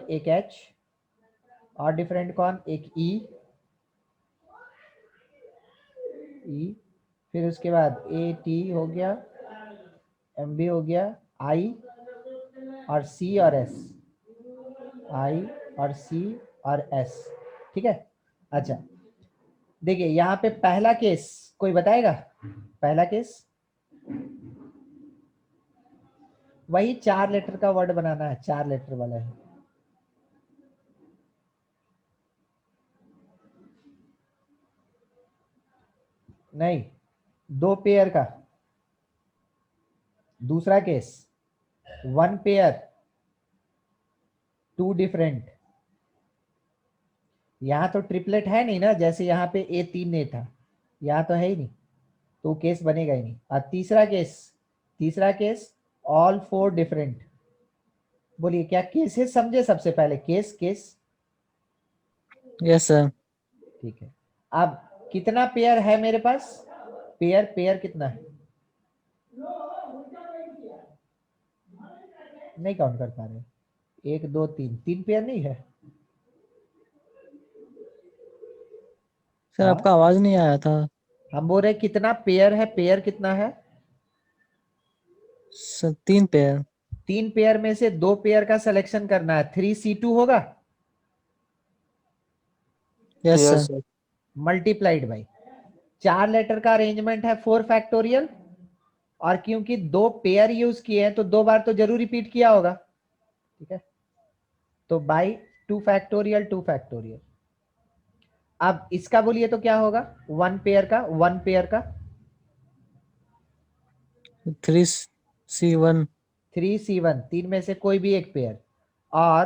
एक h, और डिफरेंट कौन? एक e। फिर उसके बाद a t हो गया, m भी हो गया, i और c और s, i और c और s, ठीक है। अच्छा देखिए यहाँ पे पहला केस कोई बताएगा? पहला केस वही 4 लेटर का वर्ड बनाना है, 4 लेटर वाला है। नहीं, 2 पेयर का। दूसरा केस 1 पेयर 2 डिफरेंट। यहाँ तो ट्रिपलेट है नहीं ना, जैसे यहाँ पे A3 नहीं था, यहाँ तो है ही नहीं, तो केस बनेगा ही नहीं। और तीसरा केस ऑल 4 डिफरेंट। बोलिए क्या केसेस समझे? सबसे पहले केस। Yes sir. ठीक है, अब कितना पेयर है मेरे पास? पेयर कितना है? नहीं काउंट कर पा रहे। 1 2 3 पेयर नहीं है सर हाँ? आपका आवाज नहीं आया था। हम बोल रहे कितना पेयर है? पेयर कितना है? Sir 3 pair. 3 पेयर में से 2 पेयर का सिलेक्शन करना है। 3c2 होगा yes yes sir. Sir. Multiplied by 4 letter का अरेंजमेंट है 4 फैक्टोरियल, और क्योंकि 2 पेयर यूज किए हैं तो 2 बार तो जरूर रिपीट किया होगा, ठीक है। तो बाई 2 फैक्टोरियल। अब इसका बोलिए तो क्या होगा? 1 पेयर का 3c1 3c1, 3 में से कोई भी एक पेयर, और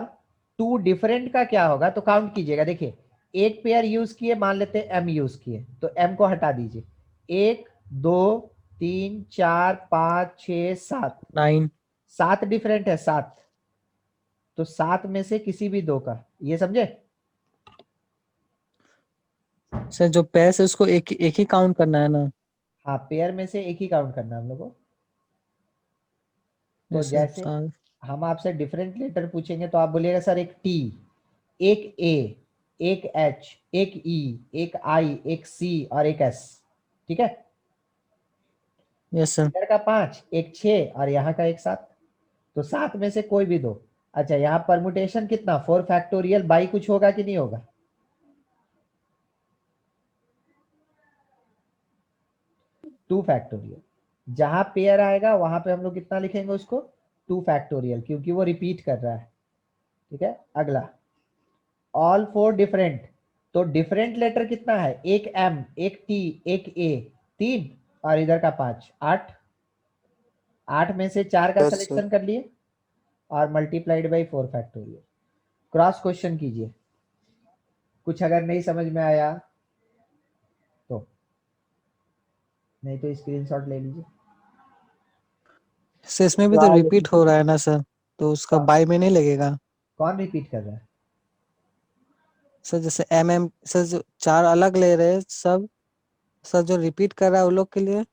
टू डिफरेंट का क्या होगा, तो काउंट कीजिएगा। देखिए एक पेयर यूज किए, मान लेते हैं एम यूज किए, तो एम को हटा दीजिए। 1 2 3 4 5 6 7, 9 7 डिफरेंट है, 7। तो 7 में से किसी भी 2 का, ये समझे। सर जो पैस है उसको एक ही काउंट करना है ना। हाँ, पेयर में से एक ही काउंट करना है हम लोग को। तो जैसे जैसे हम आपसे डिफरेंट लेटर पूछेंगे तो आप बोलिएगा सर एक टी, एक ए, एक एच, एक ई, एक आई, एक सी और एक एस। ठीक है। Yes sir. इधर का 5, एक 6 और यहाँ का एक 7। तो 7 में से कोई भी 2। अच्छा, यहाँ परमुटेशन कितना, 4 फैक्टोरियल बाई कुछ होगा कि नहीं होगा। Two factorial. जहां पेयर आएगा वहां पे हम लोग कितना लिखेंगे उसको, 2 फैक्टोरियल, क्योंकि वो रिपीट कर रहा है। ठीक है। अगला, ऑल 4 डिफरेंट। तो डिफरेंट लेटर कितना है, एक एम, एक टी, एक ए, 3 और इधर का 5, 8। 8 में से 4 का Yes, सिलेक्शन कर लिए और multiplied by 4 factorial. Cross question कीजिए। कुछ अगर नहीं समझ में आया तो, नहीं तो स्क्रीनशॉट ले लीजिए। सर इसमें भी तो रिपीट हो रहा है ना सर, तो उसका बाय में नहीं लगेगा। कौन रिपीट कर रहा है। सर जैसे सर जो 4 अलग ले रहे हैं सब, सर जो रिपीट कर रहा है उन लोग के लिए।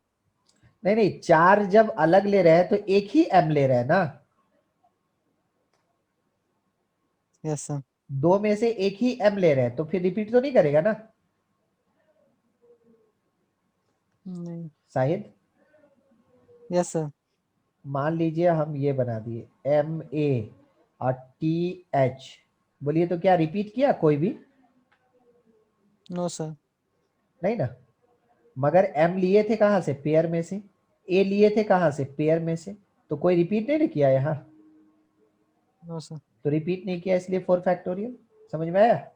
नहीं नहीं, 4 जब अलग ले रहे हैं तो एक ही एम ले रहे हैं ना। Yes sir. 2 में से एक ही एम ले रहे हैं तो फिर रिपीट तो नहीं करेगा ना नहीं। शायद। Yes sir. मान लीजिए हम ये बना दिए एम ए और टी एच, बोलिए तो क्या रिपीट किया कोई भी, नो सर। नहीं ना। मगर एम लिए थे कहां से, पेयर में से। ए लिए थे कहां से, पेयर में से। तो कोई रिपीट नहीं ना किया यहाँ। No sir. तो रिपीट नहीं किया इसलिए 4 फैक्टोरियल। समझ में आया।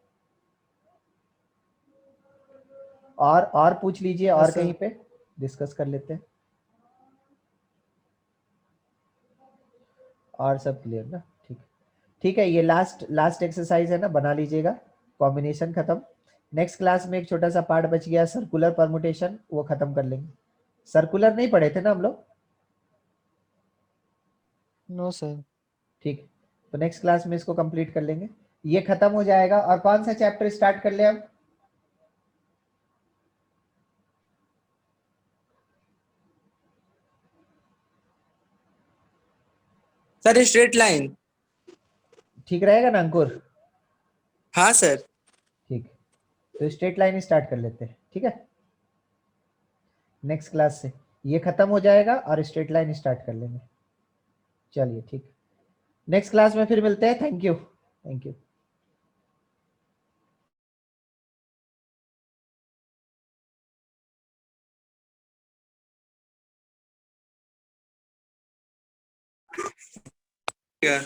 और पूछ लीजिए, और यस सर। कहीं पे डिस्कस कर लेते हैं। और सब क्लियर ना, ठीक। ठीक है, ये लास्ट लास्ट एक्सरसाइज है ना, बना लीजिएगा। कॉम्बिनेशन खत्म। नेक्स्ट क्लास में एक छोटा सा पार्ट बच गया, सर्कुलर परमुटेशन, वो खत्म कर लेंगे। सर्कुलर नहीं पढ़े थे ना हम लोग। No sir. ठीक। तो नेक्स्ट क्लास में इसको कंप्लीट कर लेंगे। ये खत्म हो जाएगा और कौन सा चैप्टर स्टार्ट कर ले हम। Sir straight line. ठीक रहेगा ना अंकुर। हाँ सर। ठीक। तो स्ट्रेट लाइन स्टार्ट कर लेते हैं, ठीक है। नेक्स्ट क्लास से ये खत्म हो जाएगा और स्ट्रेट लाइन स्टार्ट कर लेंगे। चलिए ठीक। नेक्स्ट क्लास में फिर मिलते हैं। Thank you, thank you. Yeah.